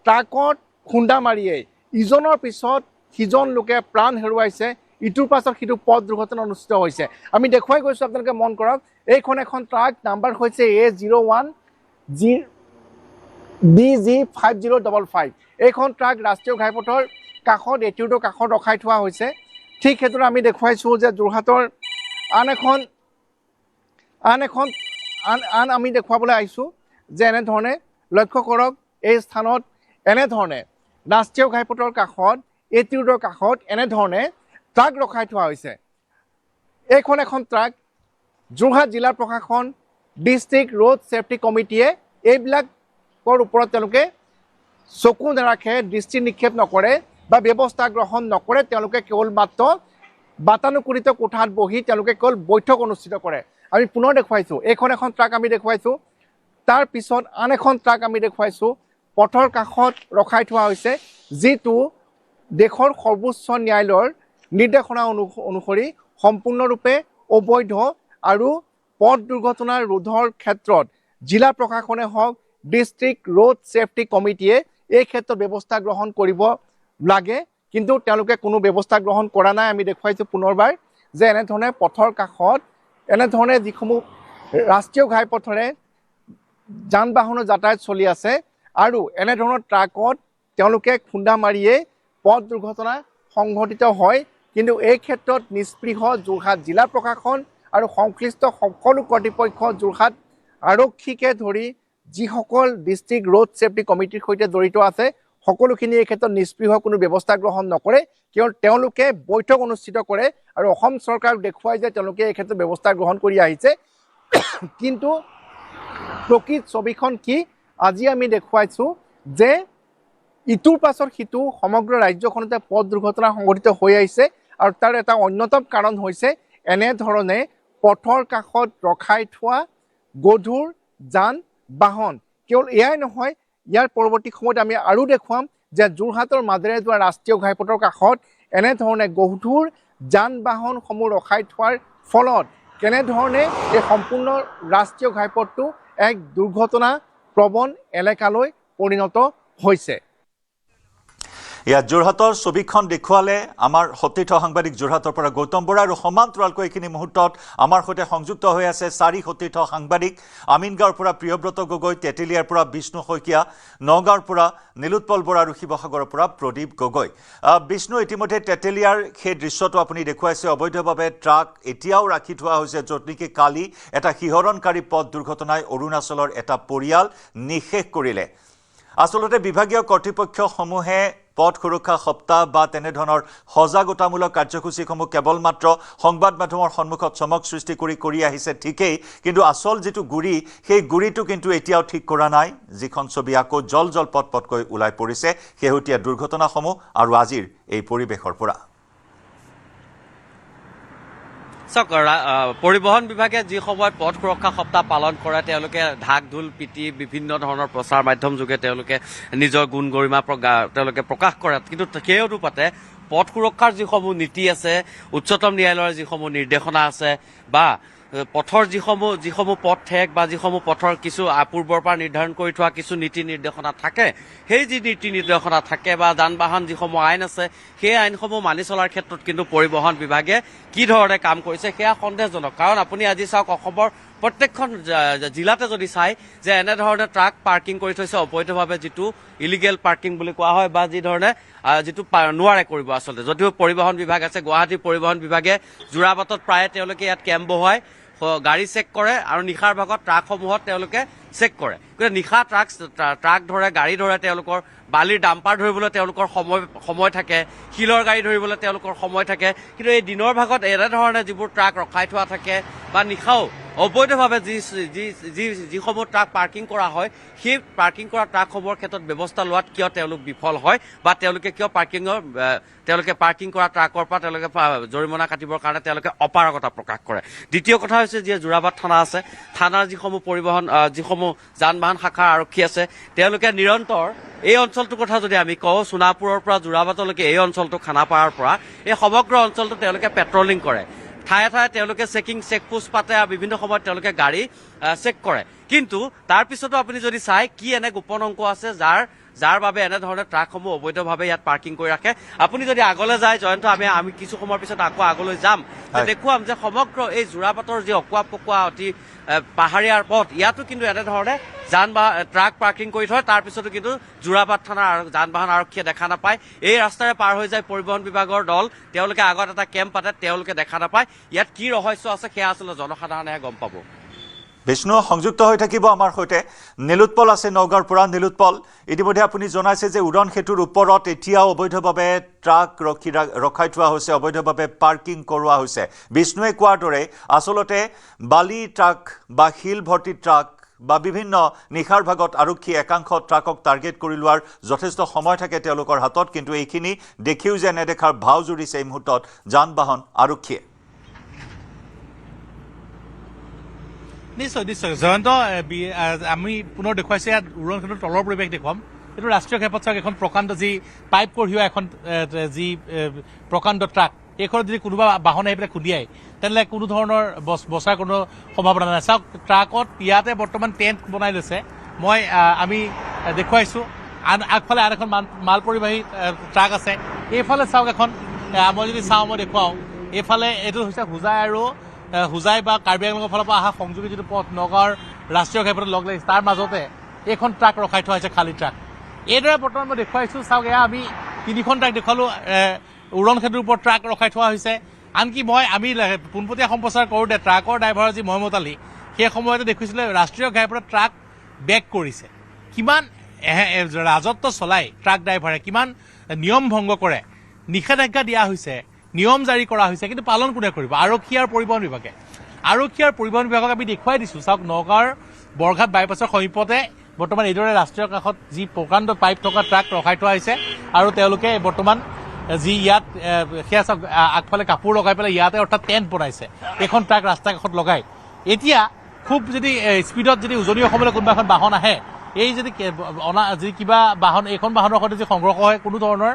ট্ৰাকত খুন্দা মাৰিয়েই ইজনৰ পিছত সিজন লোকে প্ৰাণ হেৰুৱাইছে ইটোৰ পাছত সিটো পথ দুৰ্ঘটনা অনুষ্ঠিত হৈছে আমি দেখুৱাই গৈছোঁ আপোনালোকে মন কৰক এইখন এখন ট্ৰাক নাম্বাৰ হৈছে A01 BG5055 এইখন ট্ৰাক ৰাষ্ট্ৰীয় ঘাইপথৰ কাষত এটিউডৰ কাষত ৰখাই থোৱা হৈছে ঠিক সেইদৰে আমি দেখুৱাইছোঁ যে যোৰহাটৰ আমি দেখুৱাবলৈ আহিছোঁ যে এনেধৰণে লক্ষ্য কৰক এই স্থানত এনেধৰণে ৰাষ্ট্ৰীয় ঘাইপথৰ কাষত এটিউডৰ কাষত এনেধৰণে ট্ৰাক ৰখাই থোৱা হৈছে এইখন এখন ট্ৰাক যোৰহাট জিলা প্ৰশাসন ডিষ্ট্ৰিক্ট ৰোড ছেফটি কমিটিয়ে এইবিলাকৰ ওপৰত তেওঁলোকে চকু নাৰাখে দৃষ্টি নিক্ষেপ নকৰে বা ব্যৱস্থা গ্ৰহণ নকৰে তেওঁলোকে কেৱল মাত্ৰ বাতানুকূলিত কোঠাত বহি তেওঁলোকে কেৱল বৈঠক অনুষ্ঠিত কৰে আমি পুনৰ দেখুৱাইছোঁ এইখন এখন ট্ৰাক আমি দেখুৱাইছোঁ তাৰ পিছত আন এখন ট্ৰাক আমি দেখুৱাইছোঁ পথৰ কাষত ৰখাই থোৱা হৈছে যিটো দেশৰ সৰ্বোচ্চ ন্যায়ালয়ৰ নিৰ্দেশনা অনুসৰি সম্পূৰ্ণৰূপে অবৈধ আৰু পথ দুৰ্ঘটনা ৰোধৰ ক্ষেত্ৰত জিলা প্ৰশাসনে হওক ডিষ্ট্ৰিক্ট ৰোড ছেফটি কমিটিয়ে এই ক্ষেত্ৰত ব্যৱস্থা গ্ৰহণ কৰিব লাগে কিন্তু তেওঁলোকে কোনো ব্যৱস্থা গ্ৰহণ কৰা নাই আমি দেখুৱাইছোঁ পুনৰবাৰ যে এনেধৰণে পথৰ কাষত এনেধৰণে যিসমূহ ৰাষ্ট্ৰীয় ঘাইপথেৰে যান বাহনৰ যাতায়াত চলি আছে আৰু এনেধৰণৰ ট্ৰাকত তেওঁলোকে খুন্দা মাৰিয়েই পথ দুৰ্ঘটনা সংঘটিত হয় কিন্তু এই ক্ষেত্ৰত নিষ্পৃহ যোৰহাট জিলা প্ৰশাসন আৰু সংশ্লিষ্ট সকলো কৰ্তৃপক্ষ যোৰহাট আৰক্ষীকে ধৰি যিসকল ডিষ্ট্ৰিক্ট ৰোড ছেফটি কমিটিৰ সৈতে জড়িত আছে সকলোখিনি এই ক্ষেত্ৰত নিষ্পৃহ কোনো ব্যৱস্থা গ্ৰহণ নকৰে কেৱল তেওঁলোকে বৈঠক অনুষ্ঠিত কৰে আৰু অসম চৰকাৰক দেখুৱাই যে তেওঁলোকে এই ক্ষেত্ৰত ব্যৱস্থা গ্ৰহণ কৰি আহিছে কিন্তু প্ৰকৃত ছবিখন কি আজি আমি দেখুৱাইছোঁ যে ইটোৰ পাছত সিটো সমগ্ৰ ৰাজ্যখনতে পথ দুৰ্ঘটনা সংঘটিত হৈ আহিছে আৰু তাৰ এটা অন্যতম কাৰণ হৈছে এনেধৰণে পথৰ কাষত ৰখাই থোৱা গধুৰ যান বাহন কেৱল এয়াই নহয় ইয়াৰ পৰৱৰ্তী সময়ত আমি আৰু দেখুৱাম যে যোৰহাটৰ মাজেৰে যোৱা ৰাষ্ট্ৰীয় ঘাইপথৰ কাষত এনেধৰণে গধুৰ যান বাহনসমূহ ৰখাই থোৱাৰ ফলত কেনেধৰণে এই সম্পূৰ্ণ ৰাষ্ট্ৰীয় ঘাইপথটো এক দুৰ্ঘটনা প্ৰবণ এলেকালৈ পৰিণত হৈছে ইয়াত যোৰহাটৰ ছবিখন দেখুৱালে আমাৰ সতীৰ্থ সাংবাদিক যোৰহাটৰ পৰা গৌতম বৰা আৰু সমান্তৰালকৈ এইখিনি মুহূৰ্তত আমাৰ সৈতে সংযুক্ত হৈ আছে চাৰি সতীৰ্থ সাংবাদিক আমিনগাঁৱৰ পৰা প্ৰিয়ব্ৰত গগৈ তেতেলীয়াৰ পৰা বিষ্ণু শইকীয়া নগাঁৱৰ পৰা নীলোৎপল বৰা আৰু শিৱসাগৰৰ পৰা প্ৰদীপ গগৈ বিষ্ণু ইতিমধ্যে তেতেলীয়াৰ সেই দৃশ্যটো আপুনি দেখুৱাইছে অবৈধভাৱে ট্ৰাক এতিয়াও ৰাখি থোৱা হৈছে য'ত নেকি কালি এটা শিহৰণকাৰী পথ দুৰ্ঘটনাই অৰুণাচলৰ এটা পৰিয়াল নিশেষ কৰিলে আচলতে বিভাগীয় কৰ্তৃপক্ষসমূহে পথ সুৰক্ষা সপ্তাহ বা তেনেধৰণৰ সজাগতামূলক কাৰ্যসূচীসমূহ কেৱল মাত্ৰ সংবাদ মাধ্যমৰ সন্মুখত চমক সৃষ্টি কৰি আহিছে ঠিকেই, কিন্তু আচল যিটো গুৰি সেই গুৰিটো কিন্তু এতিয়াও ঠিক কৰা নাই। যিখন ছবি আকৌ জল পটকৈ ওলাই পৰিছে শেহতীয়া দুৰ্ঘটনাসমূহ আৰু আজিৰ এই পৰিৱেশৰ পৰা। চাওক, পৰিবহণ বিভাগে যি সময়ত পথ সুৰক্ষা সপ্তাহ পালন কৰে তেওঁলোকে ঢাক ঢোল পিটি বিভিন্ন ধৰণৰ প্ৰচাৰ মাধ্যম যোগে তেওঁলোকে নিজৰ গুণ গৰিমা তেওঁলোকে প্ৰকাশ কৰে, কিন্তু সেই অনুপাতে পথ সুৰক্ষাৰ যিসমূহ নীতি আছে, উচ্চতম ন্যায়ালয়ৰ যিসমূহ নিৰ্দেশনা আছে বা পথৰ যিসমূহ পথ ঠেক বা যিসমূহ পথৰ কিছু পূৰ্বৰ পৰা নিৰ্ধাৰণ কৰি থোৱা কিছু নীতি নিৰ্দেশনা থাকে, সেই যি নীতি নিৰ্দেশনা থাকে বা যান বাহন যিসমূহ আইন আছে সেই আইনসমূহ মানি চলাৰ ক্ষেত্ৰত কিন্তু পৰিবহণ বিভাগে কি ধৰণে কাম কৰিছে সেয়া সন্দেহজনক। কাৰণ আপুনি আজি চাওক, অসমৰ প্ৰত্যেকখন জিলাতে যদি চাই যে এনেধৰণে ট্ৰাক পাৰ্কিং কৰি থৈছে অবৈধভাৱে, যিটো ইলিগেল পাৰ্কিং বুলি কোৱা হয় বা যি ধৰণে যিটো নোৱাৰে কৰিব আচলতে। যদিও পৰিবহণ বিভাগ আছে, গুৱাহাটী পৰিবহণ বিভাগে যোৰাবাটত প্ৰায়ে তেওঁলোকে ইয়াত কেম্প বহুৱাই গাড়ী চেক কৰে আৰু নিশাৰ ভাগত ট্ৰাকসমূহত তেওঁলোকে চেক কৰে। গতিকে নিশা ট্ৰাক ধৰে, গাড়ী ধৰে, তেওঁলোকৰ বালিৰ ডাম্পাৰ ধৰিবলৈ তেওঁলোকৰ সময় থাকে, শিলৰ গাড়ী ধৰিবলৈ তেওঁলোকৰ সময় থাকে, কিন্তু এই দিনৰ ভাগত এনেধৰণে যিবোৰ ট্ৰাক ৰখাই থোৱা থাকে বা নিশাও অবৈধভাৱে যিসমূহ ট্ৰাক পাৰ্কিং কৰা হয় সেই পাৰ্কিং কৰা ট্ৰাকসমূহৰ ক্ষেত্ৰত ব্যৱস্থা লোৱাত কিয় তেওঁলোক বিফল হয় বা তেওঁলোকে কিয় পাৰ্কিং কৰা ট্ৰাকৰ পৰা তেওঁলোকে জৰিমনা কাটিবৰ কাৰণে তেওঁলোকে অপাৰগতা প্ৰকাশ কৰে। দ্বিতীয় কথা হৈছে যে যোৰাবাট থানা আছে, থানাৰ যিসমূহ যান বাহন শাখাৰ আৰক্ষী আছে, তেওঁলোকে নিৰন্তৰ এই অঞ্চলটোৰ কথা যদি আমি কওঁ, সোণাপুৰৰ পৰা যোৰাবাটলৈকে এই অঞ্চলটো খানাপাৰাৰ পৰা এই সমগ্ৰ অঞ্চলটো তেওঁলোকে পেট্ৰলিং কৰে। ঠায়ে ঠায়ে তেওঁলোকে চেকপোষ্ট পাতে আৰু বিভিন্ন সময়ত তেওঁলোকে গাড়ী চেক কৰে। কিন্তু তাৰ পিছতো আপুনি যদি চাই কি এনে গোপন অংক আছে যাৰ বাবে এনেধৰণে ট্ৰাকসমূহ অবৈধভাৱে ইয়াত পাৰ্কিং কৰি ৰাখে। আপুনি যদি আগলৈ যায় জয়ন্ত, আমি কিছু সময়ৰ পিছত আকৌ আগলৈ যাম, দেখুৱাম যে সমগ্ৰ এই যোৰাবাটৰ যি অকুৱা পকোৱা অতি পাহাৰীয়াৰ পথ, ইয়াতো কিন্তু এনেধৰণে ট্ৰাক পাৰ্কিং কৰি থয়। তাৰ পিছতো কিন্তু যোৰাবাট থানাৰ যান বাহন আৰক্ষীয়ে দেখা নাপায়। এই ৰাস্তাৰে পাৰ হৈ যায় পৰিবহণ বিভাগৰ দল, তেওঁলোকে আগত এটা কেম্প পাতে, তেওঁলোকে দেখা নাপায়। ইয়াত কি ৰহস্য আছে সেয়া আচলতে জনসাধাৰণেহে গম পাব। বিষ্ণু সংযুক্ত হৈ থাকিব আমাৰ সৈতে। নীলোৎপল আছে নগাঁৱৰ পৰা। নীলোৎপল, ইতিমধ্যে আপুনি জনাইছে যে উৰণ সেতুৰ ওপৰত এতিয়াও অবৈধভাৱে ট্ৰাক ৰখাই থোৱা হৈছে, অবৈধভাৱে পাৰ্কিং কৰোৱা হৈছে। বিষ্ণুৱে কোৱাৰ দৰে আচলতে বালি ট্ৰাক বা শিল ভৰ্তি ট্ৰাক বা বিভিন্ন নিশাৰ ভাগত আৰক্ষী একাংশ ট্ৰাকক টাৰ্গেট কৰি লোৱাৰ যথেষ্ট সময় থাকে তেওঁলোকৰ হাতত, কিন্তু এইখিনি দেখিও যে নেদেখাৰ ভাও জুৰিছে এই মুহূৰ্তত যান বাহন আৰক্ষীয়ে। নিশ্চয় জয়ন্ত, আমি পুনৰ দেখুৱাইছে ইয়াত উৰণ সেতুৰ তলৰ পৰিৱেশ দেখুৱাম। এইটো ৰাষ্ট্ৰীয় ঘাইপথ চাওক, এখন প্ৰকাণ্ড যি পাইপ কঢ়িওৱা এখন যি প্ৰকাণ্ড ট্ৰাক, এইখনত যদি কোনোবা বাহন আহি পেলাই খুন্দিয়াই তেনেহ'লে কোনো ধৰণৰ বচাৰ কোনো সম্ভাৱনা নাই। চাওক, ট্ৰাকত ইয়াতে বৰ্তমান টেণ্ট বনাই লৈছে। আমি দেখুৱাইছোঁ, আগফালে আন এখন মাল পৰিবাহী ট্ৰাক আছে। এইফালে চাওক এখন, মই যদি চাওঁ মই দেখুৱাওঁ, এইফালে এইটো হৈছে হোজাই বা কাৰ্বি আংলঙৰ ফালৰ পৰা অহা সংযোগী যিটো পথ নগাঁৱৰ ৰাষ্ট্ৰীয় ঘাইপথত লগ লাগিছে, তাৰ মাজতে এইখন ট্ৰাক ৰখাই থোৱা হৈছে, খালী ট্ৰাক। এইদৰে বৰ্তমান মই দেখুৱাইছোঁ। চাওক, এয়া আমি 3খন ট্ৰাক দেখুৱালোঁ, উৰণ সেতুৰ ওপৰত ট্ৰাক ৰখাই থোৱা হৈছে। আনকি আমি পোনপটীয়া সম্প্ৰচাৰ কৰোঁতে ট্ৰাকৰ ড্ৰাইভাৰৰ যি মহম্মদ আলী, সেই সময়তে দেখিছিলে ৰাষ্ট্ৰীয় ঘাইপথত ট্ৰাক বেক কৰিছে। কিমান ৰাজত্ব চলাই ট্ৰাক ড্ৰাইভাৰে, কিমান নিয়ম ভংগ কৰে, নিষেধাজ্ঞা দিয়া হৈছে, নিয়ম জাৰি কৰা হৈছে, কিন্তু পালন কোনে কৰিব? আৰক্ষী আৰু পৰিবহণ বিভাগে। আৰক্ষী আৰু পৰিবহণ বিভাগক আমি দেখুৱাই দিছোঁ। চাওক, নগাঁৱৰ বৰঘাট বাইপাছৰ সমীপতে বৰ্তমান এইদৰে ৰাষ্ট্ৰীয় কাষত যি প্ৰকাণ্ড পাইপ থকা ট্ৰাক ৰখাই থোৱা হৈছে আৰু তেওঁলোকে বৰ্তমান যি ইয়াত সেয়া চাওক, আগফালে কাপোৰ লগাই পেলাই ইয়াতে অৰ্থাৎ টেণ্ট বনাইছে, এইখন ট্ৰাক ৰাস্তা কাষত লগাই। এতিয়া খুব যদি স্পীডত যদি উজনি অসমলৈ কোনোবা এখন বাহন আহে, এই যদি কিবা বাহন, এইখন বাহনৰ সৈতে যদি সংঘৰ্ষ হয়, কোনো ধৰণৰ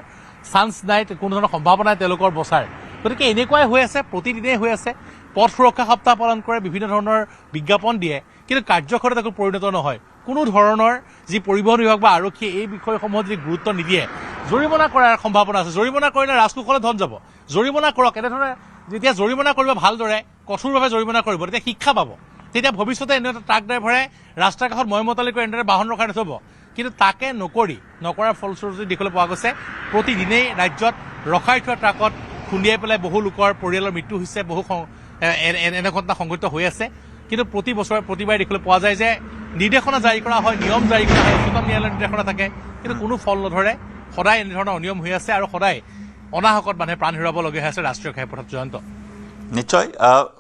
চান্স নাই, কোনো ধৰণৰ সম্ভাৱনা নাই তেওঁলোকৰ বচাৰ। গতিকে এনেকুৱাই হৈ আছে, প্ৰতিদিনেই হৈ আছে। পথ সুৰক্ষা সপ্তাহ পালন কৰে, বিভিন্ন ধৰণৰ বিজ্ঞাপন দিয়ে, কিন্তু কাৰ্যক্ষেত্ৰত একো পৰিণত নহয়। কোনো ধৰণৰ যি পৰিবহণ বিভাগ বা আৰক্ষীয়ে এই বিষয়সমূহত যদি গুৰুত্ব নিদিয়ে, জৰিমনা কৰাৰ সম্ভাৱনা আছে। জৰিমনা কৰিলে ৰাজকোষলৈ ধন যাব। জৰিমনা কৰক, এনেধৰণে যেতিয়া জৰিমনা কৰিব ভালদৰে কঠোৰভাৱে জৰিমনা কৰিব, তেতিয়া শিক্ষা পাব। তেতিয়া ভৱিষ্যতে এনে এটা ট্ৰাক ড্ৰাইভাৰে ৰাস্তাৰ কাষত ময়মতালিকৈ এনেদৰে বাহন ৰখাই নথব। কিন্তু তাকে নকৰাৰ ফলস্বৰূপে দেখিবলৈ পোৱা গৈছে, প্ৰতিদিনেই ৰাজ্যত ৰখাই থোৱা ট্ৰাকত খুন্দিয়াই পেলাই বহু লোকৰ পৰিয়ালৰ মৃত্যু হৈছে, বহু এনে ঘটনা সংঘটিত হৈ আছে। কিন্তু প্ৰতিবাৰে দেখিবলৈ পোৱা যায় যে নিৰ্দেশনা জাৰি কৰা হয়, নিয়ম জাৰি কৰা হয়, উচ্চতম ন্যায়ালয়ৰ নিৰ্দেশনা থাকে, কিন্তু কোনো ফল নধৰে। সদায় এনেধৰণৰ অনিয়ম হৈ আছে আৰু সদায় অনাহকত মানুহে প্ৰাণ হেৰুৱাবলগীয়া হৈ আছে ৰাষ্ট্ৰীয় ঘাইপথত। জয়ন্ত, নিশ্চয়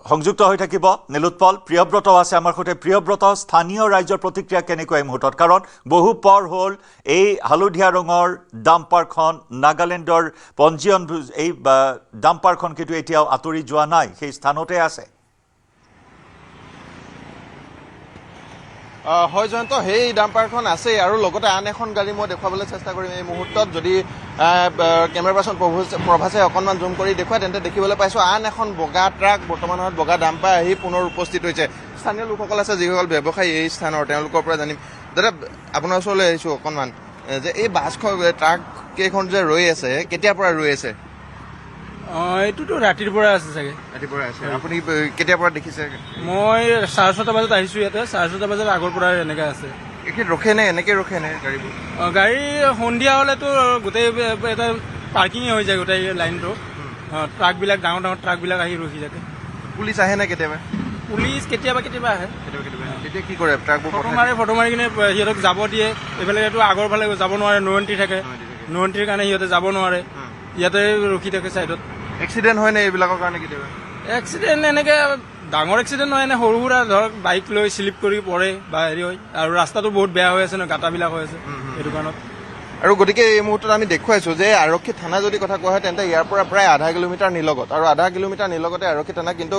সংযুক্ত হৈ থাকিব নীলোৎপল। প্ৰিয়ব্ৰত আছে আমাৰ সৈতে। প্ৰিয়ব্ৰত, স্থানীয় ৰাইজৰ প্ৰতিক্ৰিয়া কেনেকুৱা এই মুহূৰ্তত? কাৰণ বহু পৰ হ'ল এই হালধীয়া ৰঙৰ ডাম্পাৰখন, নাগালেণ্ডৰ পঞ্জীয়ন এই ডাম্পাৰখন কিন্তু এতিয়াও আঁতৰি যোৱা নাই, সেই স্থানতে আছে। হয় জয়ন্ত, সেই ডাম্পাৰখন আছেই আৰু লগতে আন এখন গাড়ী মই দেখুৱাবলৈ চেষ্টা কৰিম এই মুহূৰ্তত। যদি কেমেৰা পাৰ্চন প্ৰভাসে অকণমান জুম কৰি দেখুৱায় তেন্তে দেখিবলৈ পাইছোঁ আন এখন বগা ট্ৰাক, বৰ্তমান সময়ত বগা ডাম্পাৰ আহি পুনৰ উপস্থিত হৈছে। স্থানীয় লোকসকল আছে যিসকল ব্যৱসায়ী এই স্থানৰ, তেওঁলোকৰ পৰা জানিম। দাদা, আপোনাৰ ওচৰলৈ আহিছোঁ অকণমান, যে এই বাছখন ট্ৰাক কেইখন যে ৰৈ আছে, কেতিয়াৰ পৰা ৰৈ আছে? এইটোতো ৰাতিৰ পৰা আছে চাগে। ৰাতিপুৱা আছে। আপুনি কেতিয়াৰ পৰা দেখিছে? মই 6:30 বজাত আহিছোঁ ইয়াতে। 6:30 বজাৰ আগৰ পৰা এনেকৈ আছে। ৰখে নে এনেকৈ ৰখে নে গাড়ীবোৰ? গাড়ী সন্ধিয়া হ'লেতো গোটেই এটা পাৰ্কিঙে হৈ যায় গোটেই লাইনটো। ট্ৰাকবিলাক, ডাঙৰ ডাঙৰ ট্ৰাকবিলাক আহি ৰখি থাকে। পুলিচ আহে নে কেতিয়াবা? পুলিচ কেতিয়াবা আহে। তেতিয়া কি কৰে? ট্ৰাকবোৰ ফটো মাৰি কিনে সিহঁতক যাব দিয়ে। এইফালেতো আগৰ ফালে যাব নোৱাৰে, নো এণ্ট্ৰি থাকে। নো এণ্ট্ৰিৰ কাৰণে সিহঁতে যাব নোৱাৰে, ইয়াতে ৰখি থাকে ছাইডত। এক্সিডেণ্ট হয় নে এইবিলাকৰ কাৰণে কেতিয়াবা? এক্সিডেণ্ট এনেকৈ ডাঙৰ এক্সিডেণ্ট নহয়, এনে সৰু সুৰা ধৰক বাইক লৈ শ্লিপ কৰি পৰে বা হেৰি হয়। আৰু ৰাস্তাটো বহুত বেয়া হৈ আছে ন, গাঁটাবিলাক হৈ আছে সেইটো কাৰণত। আৰু গতিকে এই মুহূৰ্তত আমি দেখুৱাইছোঁ যে আৰক্ষী থানা যদি কথা কোৱা হয় তেন্তে ইয়াৰ পৰা প্ৰায় 0.5 কিলোমিটাৰ নিলগত, আৰু 0.5 কিলোমিটাৰ নিলগতে আৰক্ষী থানা, কিন্তু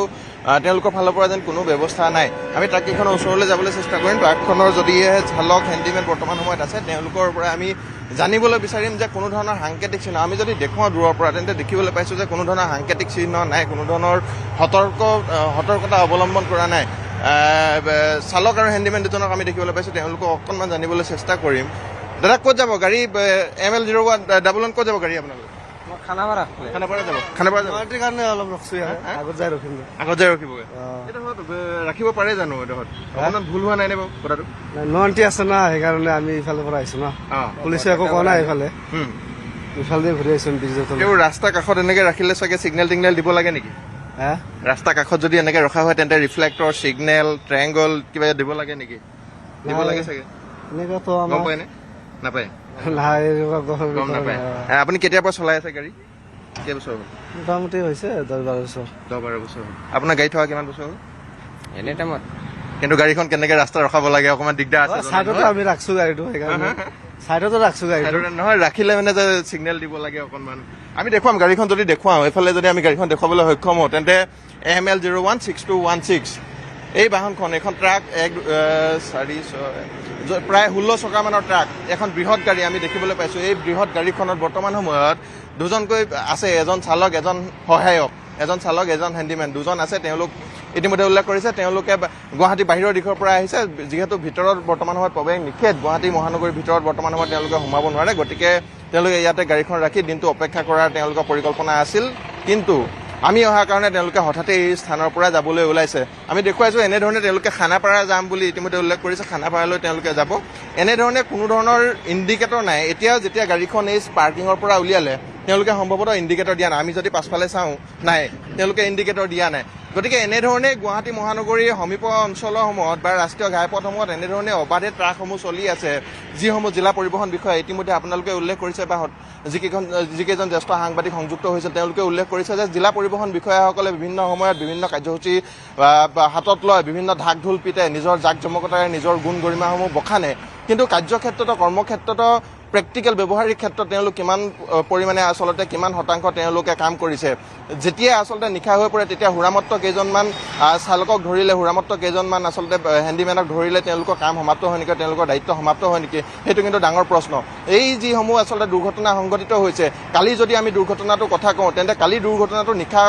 তেওঁলোকৰ ফালৰ পৰা যেন কোনো ব্যৱস্থা নাই। আমি ট্ৰাককেইখনৰ ওচৰলৈ যাবলৈ চেষ্টা কৰিম। ট্ৰাকখনৰ যদিহে চালক, হেণ্ডিমেন বৰ্তমান সময়ত আছে, তেওঁলোকৰ পৰা আমি জানিবলৈ বিচাৰিম যে কোনো ধৰণৰ সাংকেতিক চিহ্ন আমি যদি দেখুৱাওঁ দূৰৰ পৰা, তেন্তে দেখিবলৈ পাইছোঁ যে কোনো ধৰণৰ সাংকেতিক চিহ্ন নাই, কোনো ধৰণৰ সতৰ্কতা অৱলম্বন কৰা নাই। চালক আৰু হেণ্ডিমেন দুজনক আমি দেখিবলৈ পাইছোঁ, তেওঁলোকক অকণমান জানিবলৈ চেষ্টা কৰিম। দাদা, ক'ত যাব গাড়ী? ML0111 ক'ত যাব গাড়ী আপোনালোক? খানাপাৰা যাব। খানাপাৰা যাব কাৰণে অলপ ৰখছোঁ, আগত যাই ৰখিম। আগত যাই ৰখিবগৈ। এইডোখৰত ৰাখিব পাৰে জানো? এইডোখৰত অকণমান ভুল হোৱা নাই নে বাৰু কথাটো? নো এণ্ট্ৰি আছে না, সেইকাৰণে আমি ইফালৰ পৰা আহিছোঁ ন। পুলিচে একো কোৱা নাই। ইফালে ঘূৰি আহিছোঁ ব্ৰিজৰ তলত। তেওঁ ৰাস্তা কাষত এনেকৈ ৰাখিলে চাগে চিগনেল টিগনেল দিব লাগে নেকি? ৰাস্তা কাষত যদি এনেকৈ ৰখা হয় তেন্তে ৰিফ্লেক্টৰ, চিগনেল, ট্ৰায়েংগল কিবা দিব লাগে নেকি? দিব লাগে চাগে। এনেকুৱাতো গম পায় নে? নাপায়। গম নাপায়। আপুনি কেতিয়াৰ পৰা চলাই আছে গাড়ী? কেইবছৰ হ'ল? মোটামুটি হৈছে 10-12 বছৰ। 10-12 বছৰ হ'ল। আপোনাৰ গাড়ী থকা কিমান বছৰ হ'ল? এনে টাইমত কিন্তু গাড়ীখন কেনেকৈ ৰাস্তা ৰখাব লাগে অকণমান দিগদাৰ আছে। চাইডতো আমি ৰাখছোঁ গাড়ীটো, সেইকাৰণে চাইডতো ৰাখছোঁ গাড়ীটো। নহয়, ৰাখিলে মানে যে চিগনেল দিব লাগে অকণমান। আমি দেখুৱাম গাড়ীখন, যদি দেখুৱাওঁ এইফালে যদি আমি গাড়ীখন দেখুৱাবলৈ সক্ষম হওঁ তেন্তে ML016216 এই বাহনখন, এখন ট্ৰাক 4-6 প্ৰায় 16 চকামানৰ ট্ৰাক, এখন বৃহৎ গাড়ী আমি দেখিবলৈ পাইছোঁ। এই বৃহৎ গাড়ীখনত বৰ্তমান সময়ত দুজনকৈ আছে, এজন চালক, এজন সহায়ক, এজন চালক, এজন হেণ্ডিমেন, দুজন আছে। তেওঁলোক ইতিমধ্যে উল্লেখ কৰিছে তেওঁলোকে গুৱাহাটী বাহিৰৰ দিশৰ পৰা আহিছে, যিহেতু ভিতৰত বৰ্তমান সময়ত প্ৰৱেশ নিষেধ। গুৱাহাটী মহানগৰীৰ ভিতৰত বৰ্তমান সময়ত তেওঁলোকে সোমাব নোৱাৰে, গতিকে তেওঁলোকে ইয়াতে গাড়ীখন ৰাখি দিনটো অপেক্ষা কৰাৰ তেওঁলোকৰ পৰিকল্পনা আছিল। কিন্তু আমি অহাৰ কাৰণে তেওঁলোকে হঠাতে এই স্থানৰ পৰা যাবলৈ ওলাইছে। আমি দেখুৱাইছোঁ এনেধৰণে তেওঁলোকে খানাপাৰা যাম বুলি ইতিমধ্যে উল্লেখ কৰিছে, খানাপাৰালৈ তেওঁলোকে যাব। এনেধৰণে কোনো ধৰণৰ ইণ্ডিকেটৰ নাই। এতিয়া যেতিয়া গাড়ীখন এই পাৰ্কিঙৰ পৰা উলিয়ালে তেওঁলোকে সম্ভৱতঃ ইণ্ডিকেটৰ দিয়া নাই। আমি যদি পাছফালে চাওঁ, নাই, তেওঁলোকে ইণ্ডিকেটৰ দিয়া নাই। গতিকে এনেধৰণে গুৱাহাটী মহানগৰীৰ সমীপৰ অঞ্চলসমূহত বা ৰাষ্ট্ৰীয় ঘাইপথসমূহত এনেধৰণে অবাধে ট্ৰাকসমূহ চলি আছে, যিসমূহ জিলা পৰিবহণ বিষয়া ইতিমধ্যে আপোনালোকে উল্লেখ কৰিছে বা যিকেইজন জ্যেষ্ঠ সাংবাদিক সংযুক্ত হৈছে তেওঁলোকে উল্লেখ কৰিছে যে জিলা পৰিবহণ বিষয়াসকলে বিভিন্ন সময়ত বিভিন্ন কাৰ্যসূচী হাতত লয়, বিভিন্ন ঢাক ঢোল পিতে, নিজৰ জাক জমকতাৰে নিজৰ গুণ গৰিমাসমূহ বখানে, কিন্তু কাৰ্যক্ষেত্ৰত, কৰ্মক্ষেত্ৰত, প্ৰেক্টিকেল ব্যৱহাৰিক ক্ষেত্ৰত তেওঁলোক কিমান পৰিমাণে আচলতে কিমান শতাংশ তেওঁলোকে কাম কৰিছে। যেতিয়া আচলতে নিশা হৈ পৰে তেতিয়া হুৰামত্ত কেইজনমান চালকক ধৰিলে, হুৰামত্ত কেইজনমান আচলতে হেণ্ডিমেনক ধৰিলে তেওঁলোকৰ কাম সমাপ্ত হয় নেকি, তেওঁলোকৰ দায়িত্ব সমাপ্ত হয় নেকি, সেইটো কিন্তু ডাঙৰ প্ৰশ্ন। এই যিসমূহ আচলতে দুৰ্ঘটনা সংঘটিত হৈছে, কালি যদি আমি দুৰ্ঘটনাটোৰ কথা কওঁ তেন্তে কালি দুৰ্ঘটনাটো নিশা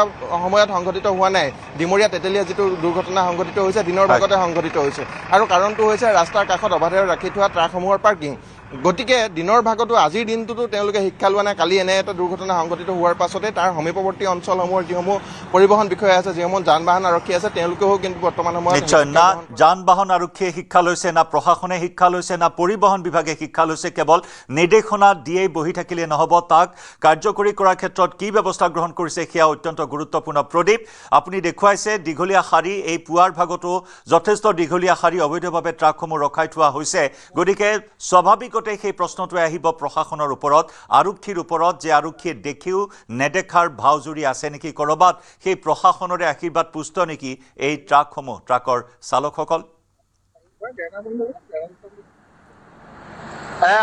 সময়ত সংঘটিত হোৱা নাই। ডিমৰীয়া তেতেলীয়া যিটো দুৰ্ঘটনা সংঘটিত হৈছে দিনৰ ভাগতে সংঘটিত হৈছে, আৰু কাৰণটো হৈছে ৰাস্তাৰ কাষত অবাধে ৰাখি থোৱা ট্ৰাকসমূহৰ পাৰ্কিং। গতিকে দিনৰ ভাগতো আজিৰ দিনটোতো তেওঁলোকে শিক্ষা লোৱা নাই। কালি এনে এটা দুৰ্ঘটনা সংঘটিত হোৱাৰ পাছতে তাৰ সমীপৱৰ্তী অঞ্চলসমূহৰ যিসমূহ পৰিবহণ বিষয়া আছে, যিসমূহ যান বাহন আৰক্ষী আছে, তেওঁলোকেও কিন্তু বৰ্তমান সময়ত নিশ্চয় না যান বাহন আৰক্ষীয়ে শিক্ষা লৈছে, না প্ৰশাসনে শিক্ষা লৈছে, না পৰিবহণ বিভাগে শিক্ষা লৈছে। কেৱল নিৰ্দেশনা দিয়েই বহি থাকিলে নহ'ব, তাক কাৰ্যকৰী কৰাৰ ক্ষেত্ৰত কি ব্যৱস্থা গ্ৰহণ কৰিছে সেয়া অত্যন্ত গুৰুত্বপূৰ্ণ। প্ৰদীপ, আপুনি দেখুৱাইছে দীঘলীয়া শাৰী, এই পুৱাৰ ভাগতো যথেষ্ট দীঘলীয়া শাৰী অবৈধভাৱে ট্ৰাকসমূহ ৰখাই থোৱা হৈছে। গতিকে স্বাভাৱিকতে সেই প্ৰশ্নটোৱে আহিব প্ৰশাসনৰ ওপৰত, আৰক্ষীৰ ওপৰত, যে আৰক্ষীয়ে দেখিও নেদেখাৰ ভাওজুৰি আছে নেকি ক'ৰবাত? সেই প্ৰশাসনৰে আশীৰ্বাদ পুষ্ট নেকি এই ট্ৰাকসমূহ, ট্ৰাকৰ চালকসকল?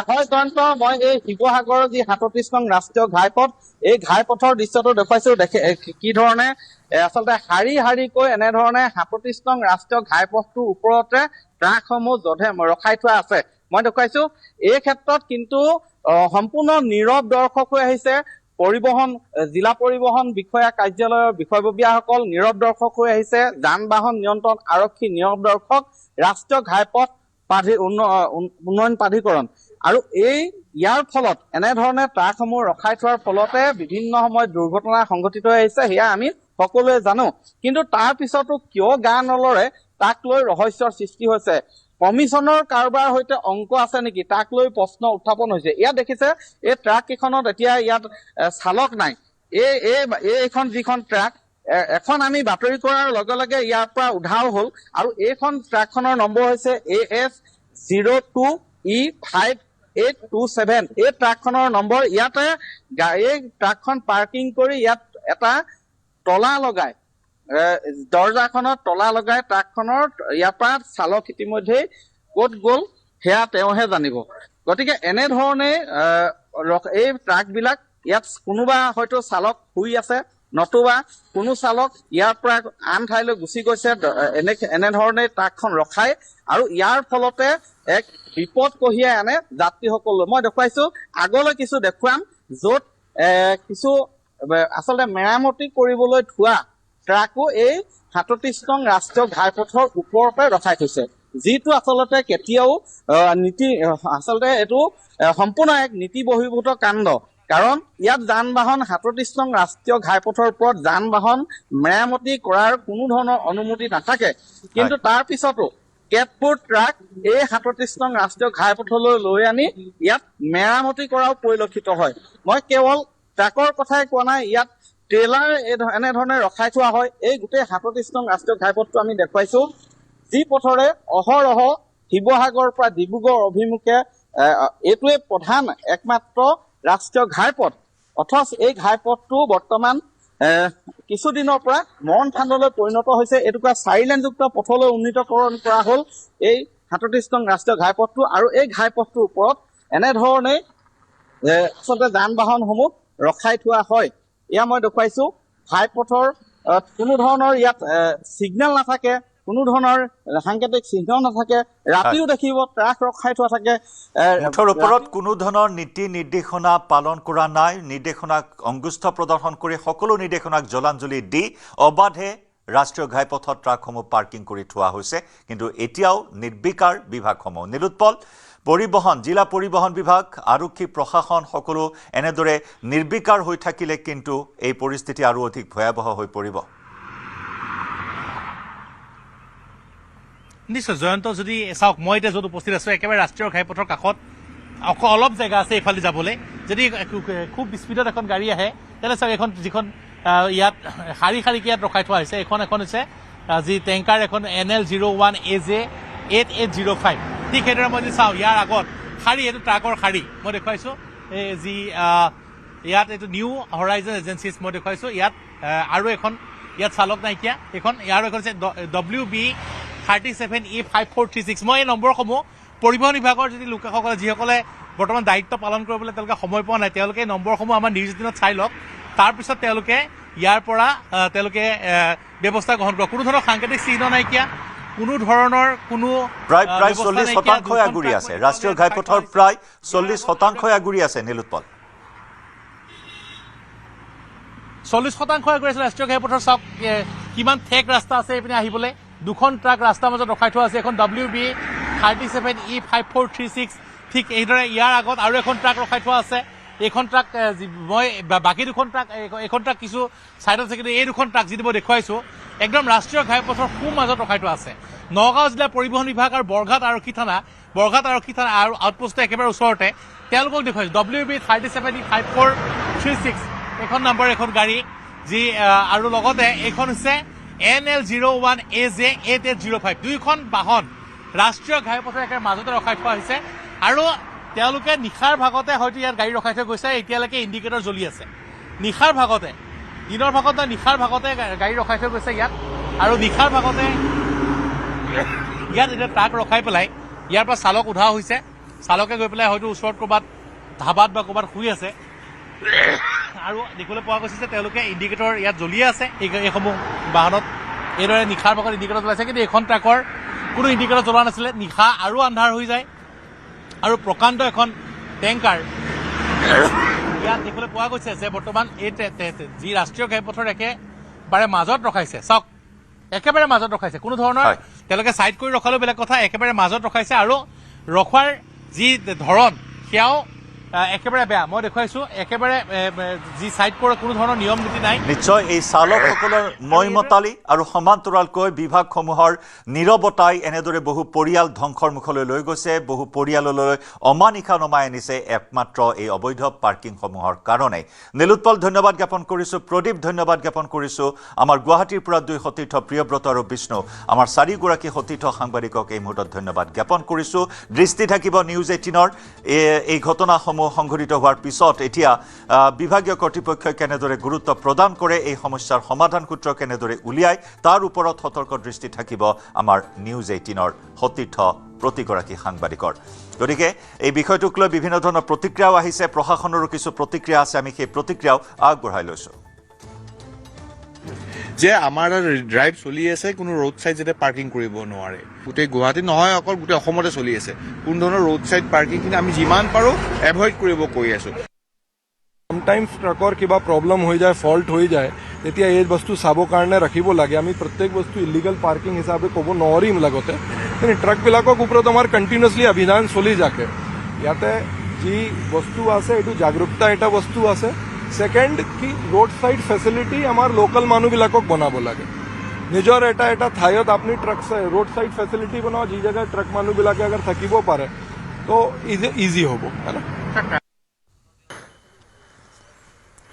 হয় জয়ন্ত, মই এই শিৱসাগৰৰ যি ৩৭ নং ৰাষ্ট্ৰীয় ঘাইপথ, এই ঘাইপথৰ দৃশ্যটো দেখুৱাইছো। কি ধৰণে আচলতে শাৰী শাৰীকৈ এনেধৰণে ৩৭ নং ৰাষ্ট্ৰীয় ঘাইপথটোৰ ওপৰতে ট্ৰাকসমূহ ৰখাই থোৱা আছে। মই দেখুৱাইছো এই ক্ষেত্ৰত কিন্তু সম্পূৰ্ণ নীৰৱ দৰ্শক হৈ আহিছে জিলা পৰিবহণ বিষয়া কাৰ্যালয়ৰ বিষয়ববীয়াসকল, নীৰৱ দৰ্শক হৈ আহিছে যান বাহন নিয়ন্ত্ৰণ আৰক্ষী, নীৰৱ দৰ্শক ৰাষ্ট্ৰীয় ঘাইপথ উন্নয়ন প্ৰাধিকৰণ। আৰু ইয়াৰ ফলত এনেধৰণে ট্ৰাকসমূহ ৰখাই থোৱাৰ ফলতে বিভিন্ন সময়ত দুৰ্ঘটনা সংঘটিত হৈ আহিছে, সেয়া আমি সকলোৱে জানো। কিন্তু তাৰ পিছতো কিয় গা নলৰে তাক লৈ ৰহস্যৰ সৃষ্টি হৈছে। কমিশ্যনৰ কাৰোবাৰ সৈতে অংক আছে নেকি তাক লৈ প্ৰশ্ন উত্থাপন হৈছে। ইয়াত দেখিছে এই ট্ৰাক কেইখনত এতিয়া ইয়াত চালক নাই। এইখন যিখন ট্ৰাক, এখন আমি বাতৰি কৰাৰ লগে লগে ইয়াৰ পৰা উধাও হ'ল। আৰু এইখন ট্ৰাকখনৰ নম্বৰ হৈছে AS02E5827। এই ট্ৰাকখনৰ নম্বৰ। ইয়াতে এই ট্ৰাকখন পাৰ্কিং কৰি ইয়াত এটা তলা লগাই, দৰ্জাখনত তলা লগাই ট্ৰাকখনৰ ইয়াৰ পৰা চালক ইতিমধ্যে ক'ত গ'ল সেয়া তেওঁহে জানিব। গতিকে এনেধৰণে এই ট্ৰাকবিলাক ইয়াত কোনোবা হয়তো চালক শুই আছে, নতুবা কোনো চালক ইয়াৰ পৰা আন ঠাইলৈ গুচি গৈছে, এনেধৰণে ট্ৰাকখন ৰখাই আৰু ইয়াৰ ফলতে এক বিপদ কঢ়িয়াই আনে যাত্ৰীসকললৈ। মই দেখুৱাইছো, আগলৈ কিছু দেখুৱাম য'ত কিছু আচলতে মেৰামতি কৰিবলৈ থোৱা ট্ৰাকো এই ৩৭ নং ৰাষ্ট্ৰীয় ঘাইপথৰ ওপৰতে ৰখাই থৈছে, যিটো আচলতে কেতিয়াও আচলতে এইটো সম্পূৰ্ণ এক নীতি বহিৰ্ভূত কাণ্ড। কাৰণ ইয়াত যান বাহন ৩৭ নং ৰাষ্ট্ৰীয় ঘাইপথৰ ওপৰত যান বাহন মেৰামতি কৰাৰ কোনো ধৰণৰ অনুমতি নাথাকে। কিন্তু তাৰ পিছতো কেতবোৰ ট্ৰাক এই ৩৭ নং ৰাষ্ট্ৰীয় ঘাইপথলৈ লৈ আনি ইয়াত মেৰামতি কৰাও পৰিলক্ষিত হয়। মই কেৱল ট্ৰাকৰ কথাই কোৱা নাই, ইয়াত ট্ৰেইলাৰ এনেধৰণে ৰখাই থোৱা হয়। এই গোটেই ৩৭ নং ৰাষ্ট্ৰীয় ঘাইপথটো আমি দেখুৱাইছো, যি পথৰে অহৰহ শিৱসাগৰৰ পৰা ডিব্ৰুগড় অভিমুখে এইটোৱে প্ৰধান একমাত্ৰ ৰাষ্ট্ৰীয় ঘাইপথ। অথচ এই ঘাইপথটো বৰ্তমান কিছুদিনৰ পৰা মৰণ ফান্দলৈ পৰিণত হৈছে। এইটুকুৰা 4 লেনযুক্ত পথলৈ উন্নীতকৰণ কৰা হ'ল এই ৩৭ নং ৰাষ্ট্ৰীয় ঘাইপথটো। আৰু এই ঘাইপথটোৰ ওপৰত এনেধৰণে আচলতে যান বাহনসমূহ ৰখাই থোৱা হয়। এয়া মই দেখুৱাইছো ঘাইপথৰ কোনো ধৰণৰ ইয়াত ছিগনেল নাথাকে, কোনো ধৰণৰ সাংকেতিক চিহ্ন নাথাকে। ৰাতিও দেখিব ট্ৰাক ৰখাই থোৱা থাকে। মুঠৰ ওপৰত কোনো ধৰণৰ নীতি নিৰ্দেশনা পালন কৰা নাই। নিৰ্দেশনাক অংগুষ্ঠ প্ৰদৰ্শন কৰি সকলো নিৰ্দেশনাক জলাঞ্জলি দি অবাধে ৰাষ্ট্ৰীয় ঘাইপথত ট্ৰাকসমূহ পাৰ্কিং কৰি থোৱা হৈছে। কিন্তু এতিয়াও নিৰ্বিকাৰ বিভাগসমূহ, নীলোৎপল, পৰিবহণ, জিলা পৰিবহণ বিভাগ, আৰক্ষী, প্ৰশাসন সকলো এনেদৰে নিৰ্বিকাৰ হৈ থাকিলে কিন্তু এই পৰিস্থিতি আৰু অধিক ভয়াৱহ হৈ পৰিব। নিশ্চয় জয়ন্ত, যদি চাওক মই এতিয়া য'ত উপস্থিত আছোঁ একেবাৰে ৰাষ্ট্ৰীয় ঘাইপথৰ কাষত অলপ জেগা আছে এইফালে যাবলৈ। যদি খুব স্পীডত এখন গাড়ী আহে তেতিয়াহ'লে চাওক এখন যিখন ইয়াত শাৰী শাৰীকৈ ইয়াত ৰখাই থোৱা হৈছে, এখন হৈছে যি টেংকাৰ এখন NL01AJ8805। ঠিক সেইদৰে মই যদি চাওঁ ইয়াৰ আগত শাৰী, এইটো ট্ৰাকৰ শাৰী মই দেখুৱাইছোঁ। এই যি ইয়াত এইটো নিউ হৰাইজন এজেঞ্চিজ মই দেখুৱাইছোঁ। ইয়াত আৰু এখন ইয়াত চালক নাইকিয়া এখন, ইয়াৰ এখন হৈছে WB37E5436। মই এই নম্বৰসমূহ পৰিবহণ বিভাগৰ যদি লোকসকলে যিসকলে বৰ্তমান দায়িত্ব পালন কৰিবলৈ তেওঁলোকে সময় পোৱা নাই, তেওঁলোকে এই নম্বৰসমূহ আমাৰ নিউজ দিনত চাই লওক। তাৰপিছত তেওঁলোকে ইয়াৰ পৰা তেওঁলোকে ব্যৱস্থা গ্ৰহণ কৰিব। কোনো ধৰণৰ সাংকেতিক চিহ্ন নাইকিয়া, কোনো ধৰণৰ কোনো প্ৰায় 40% আগুৰি আছে ৰাষ্ট্ৰীয় ঘাইপথৰ, প্ৰায় 40% আগুৰি আছে নীলোৎপল। 40% আগুৰি আছে ৰাষ্ট্ৰীয় ঘাইপথৰ। চাওক কিমান ঠেক ৰাস্তা আছে এইপিনে আহিবলৈ। দুখন ট্ৰাক ৰাস্তাৰ মাজত ৰখাই থোৱা আছে। এখন WB37E5436 ঠিক এইদৰে ইয়াৰ আগত আৰু এখন ট্ৰাক ৰখাই থোৱা আছে এইখন ট্ৰাক মই বাকী দুখন ট্ৰাক এখন ট্ৰাক কিছু ছাইডত আছে কিন্তু এই দুখন ট্ৰাক যিটো মই দেখুৱাইছোঁ একদম ৰাষ্ট্ৰীয় ঘাইপথৰ মাজত ৰখাই থোৱা আছে নগাঁও জিলা পৰিবহণ বিভাগ আৰু বৰঘাট আৰক্ষী থানা আৰু আউটপোষ্টৰ একেবাৰে ওচৰতে তেওঁলোকক দেখুৱাইছোঁ WB 375436 এখন নম্বৰ এখন গাড়ী যি আৰু লগতে এইখন হৈছে NL01AJ8805 দুইখন বাহন ৰাষ্ট্ৰীয় ঘাইপথৰ একেবাৰে মাজতে ৰখাই থোৱা হৈছে আৰু তেওঁলোকে নিশাৰ ভাগতে হয়তো ইয়াত গাড়ী ৰখাই থৈ গৈছে এতিয়ালৈকে ইণ্ডিকেটৰ জ্বলি আছে নিশাৰ ভাগতে দিনৰ ভাগত নিশাৰ ভাগতে গাড়ী ৰখাই থৈ গৈছে ইয়াত আৰু নিশাৰ ভাগতে ইয়াত এতিয়া ট্ৰাক ৰখাই পেলাই ইয়াৰ পৰা চালক উঠা হৈছে চালকে গৈ পেলাই হয়তো ওচৰত ক'ৰবাত ধাবাত বা ক'ৰবাত শুই আছে আৰু দেখিবলৈ পোৱা গৈছে যে তেওঁলোকে ইণ্ডিকেটৰ ইয়াত জ্বলিয়ে আছে এইসমূহ বাহনত এইদৰে নিশাৰ ভাগত ইণ্ডিকেটৰ জ্বলাইছে কিন্তু এইখন ট্ৰাকৰ কোনো ইণ্ডিকেটৰ জ্বলোৱা নাছিলে নিশা আৰু আন্ধাৰ হৈ যায় আৰু প্ৰকাণ্ড এখন টেংকাৰ ইয়াত দেখিবলৈ পোৱা গৈছে যে বৰ্তমান এই যি ৰাষ্ট্ৰীয় ঘাইপথৰ একেবাৰে মাজত ৰখাইছে চাওক একেবাৰে মাজত ৰখাইছে কোনো ধৰণৰ তেওঁলোকে ছাইড কৰি ৰখালেও বেলেগ কথা একেবাৰে মাজত ৰখাইছে আৰু ৰখোৱাৰ যি ধৰণ সেয়াও একেবাৰে বেয়া মই দেখুৱাইছোঁ একেবাৰে যি ছাইড কৰে কোনো ধৰণৰ নিয়ম নীতি নাই নিশ্চয় এই চালকসকলৰ মৈমতালি আৰু সমান্তৰালকৈ বিভাগসমূহৰ নীৰৱতাই এনেদৰে বহু পৰিয়াল ধ্বংসৰ মুখলৈ লৈ গৈছে বহু পৰিয়াললৈ অমানিশা নমাই আনিছে একমাত্ৰ এই অবৈধ পাৰ্কিংসমূহৰ কাৰণে নীলোৎপল ধন্যবাদ জ্ঞাপন কৰিছোঁ প্ৰদীপ ধন্যবাদ জ্ঞাপন কৰিছোঁ আমাৰ গুৱাহাটীৰ পৰা দুই সতীৰ্থ প্ৰিয়ব্ৰত আৰু বিষ্ণু আমাৰ চাৰিগৰাকী সতীৰ্থ সাংবাদিকক এই মুহূৰ্তত ধন্যবাদ জ্ঞাপন কৰিছোঁ দৃষ্টি থাকিব নিউজ 18ৰ এই ঘটনাসমূহ সংঘটিত হোৱাৰ পিছত এতিয়া বিভাগীয় কৰ্তৃপক্ষই কেনেদৰে গুৰুত্ব প্ৰদান কৰে এই সমস্যাৰ সমাধান সূত্ৰ কেনেদৰে উলিয়ায় তাৰ ওপৰত সতৰ্ক দৃষ্টি থাকিব আমাৰ নিউজ 18ৰ সতীৰ্থ প্ৰতিগৰাকী সাংবাদিকৰ গতিকে এই বিষয়টোক লৈ বিভিন্ন ধৰণৰ প্ৰতিক্ৰিয়াও আহিছে প্ৰশাসনৰো কিছু প্ৰতিক্ৰিয়া আছে আমি সেই প্ৰতিক্ৰিয়াও আগবঢ়াই লৈছোঁ যে আমাৰ ড্ৰাইভ চলি আছে কোনো ৰোড সাইড যাতে পাৰ্কিং কৰিব নোৱাৰে গোটেই গুৱাহাটী নহয় অকল গোটেই অসমতে চলি আছে কোনো ধৰণৰ ৰোড সাইড পাৰ্কিংখিনি আমি যিমান পাৰোঁ এভইড কৰিব কৈ আছোঁ সামটাইমছ ট্ৰাকৰ কিবা প্ৰব্লেম হৈ যায় ফল্ট হৈ যায় তেতিয়া এই বস্তু চাবৰ কাৰণে ৰাখিব লাগে আমি প্ৰত্যেক বস্তু ইলিগেল পাৰ্কিং হিচাপে ক'ব নোৱাৰিম লগতে কিন্তু ট্ৰাকবিলাকক ওপৰত আমাৰ কণ্টিনিউছলি অভিযান চলি যাকে ইয়াতে যি বস্তু আছে এইটো জাগৰূকতা এটা বস্তু আছে সেকেন্ড কি ৰোড সাইড ফেচিলিটি আমাৰ লোকেল মানুহবিলাকক বনাব লাগে নিজৰ এটা ঠাইত আপুনি ট্ৰাক ৰোড সাইড ফেচিলিটি বনাও যি জেগাত ট্ৰাক মানুহবিলাকে আगर থাকিব পাৰে তো ইজি হ'ব হয় না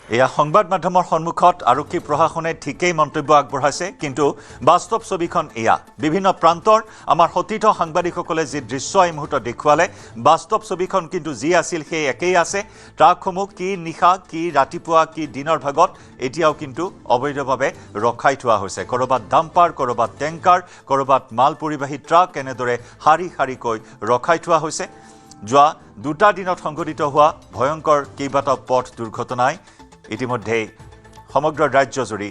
এয়া সংবাদ মাধ্যমৰ সন্মুখত আৰক্ষী প্ৰশাসনে ঠিকেই মন্তব্য আগবঢ়াইছে কিন্তু বাস্তৱ ছবিখন এয়া বিভিন্ন প্ৰান্তৰ আমাৰ সতীৰ্থ সাংবাদিকসকলে যি দৃশ্য এই মুহূৰ্তত দেখুৱালে বাস্তৱ ছবিখন কিন্তু যি আছিল সেই একেই আছে ট্ৰাকসমূহ কি নিশা কি ৰাতিপুৱা কি দিনৰ ভাগত এতিয়াও কিন্তু অবৈধভাৱে ৰখাই থোৱা হৈছে ক'ৰবাত ডাম্পাৰ ক'ৰবাত টেংকাৰ ক'ৰবাত মাল পৰিবাহী ট্ৰাক এনেদৰে শাৰী শাৰীকৈ ৰখাই থোৱা হৈছে যোৱা দুটা দিনত সংঘটিত হোৱা ভয়ংকৰ কেইবাটাও পথ দুৰ্ঘটনাই ইতিমধ্যেই সমগ্ৰ ৰাজ্যজুৰি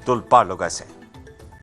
তোলপাৰ লগাইছে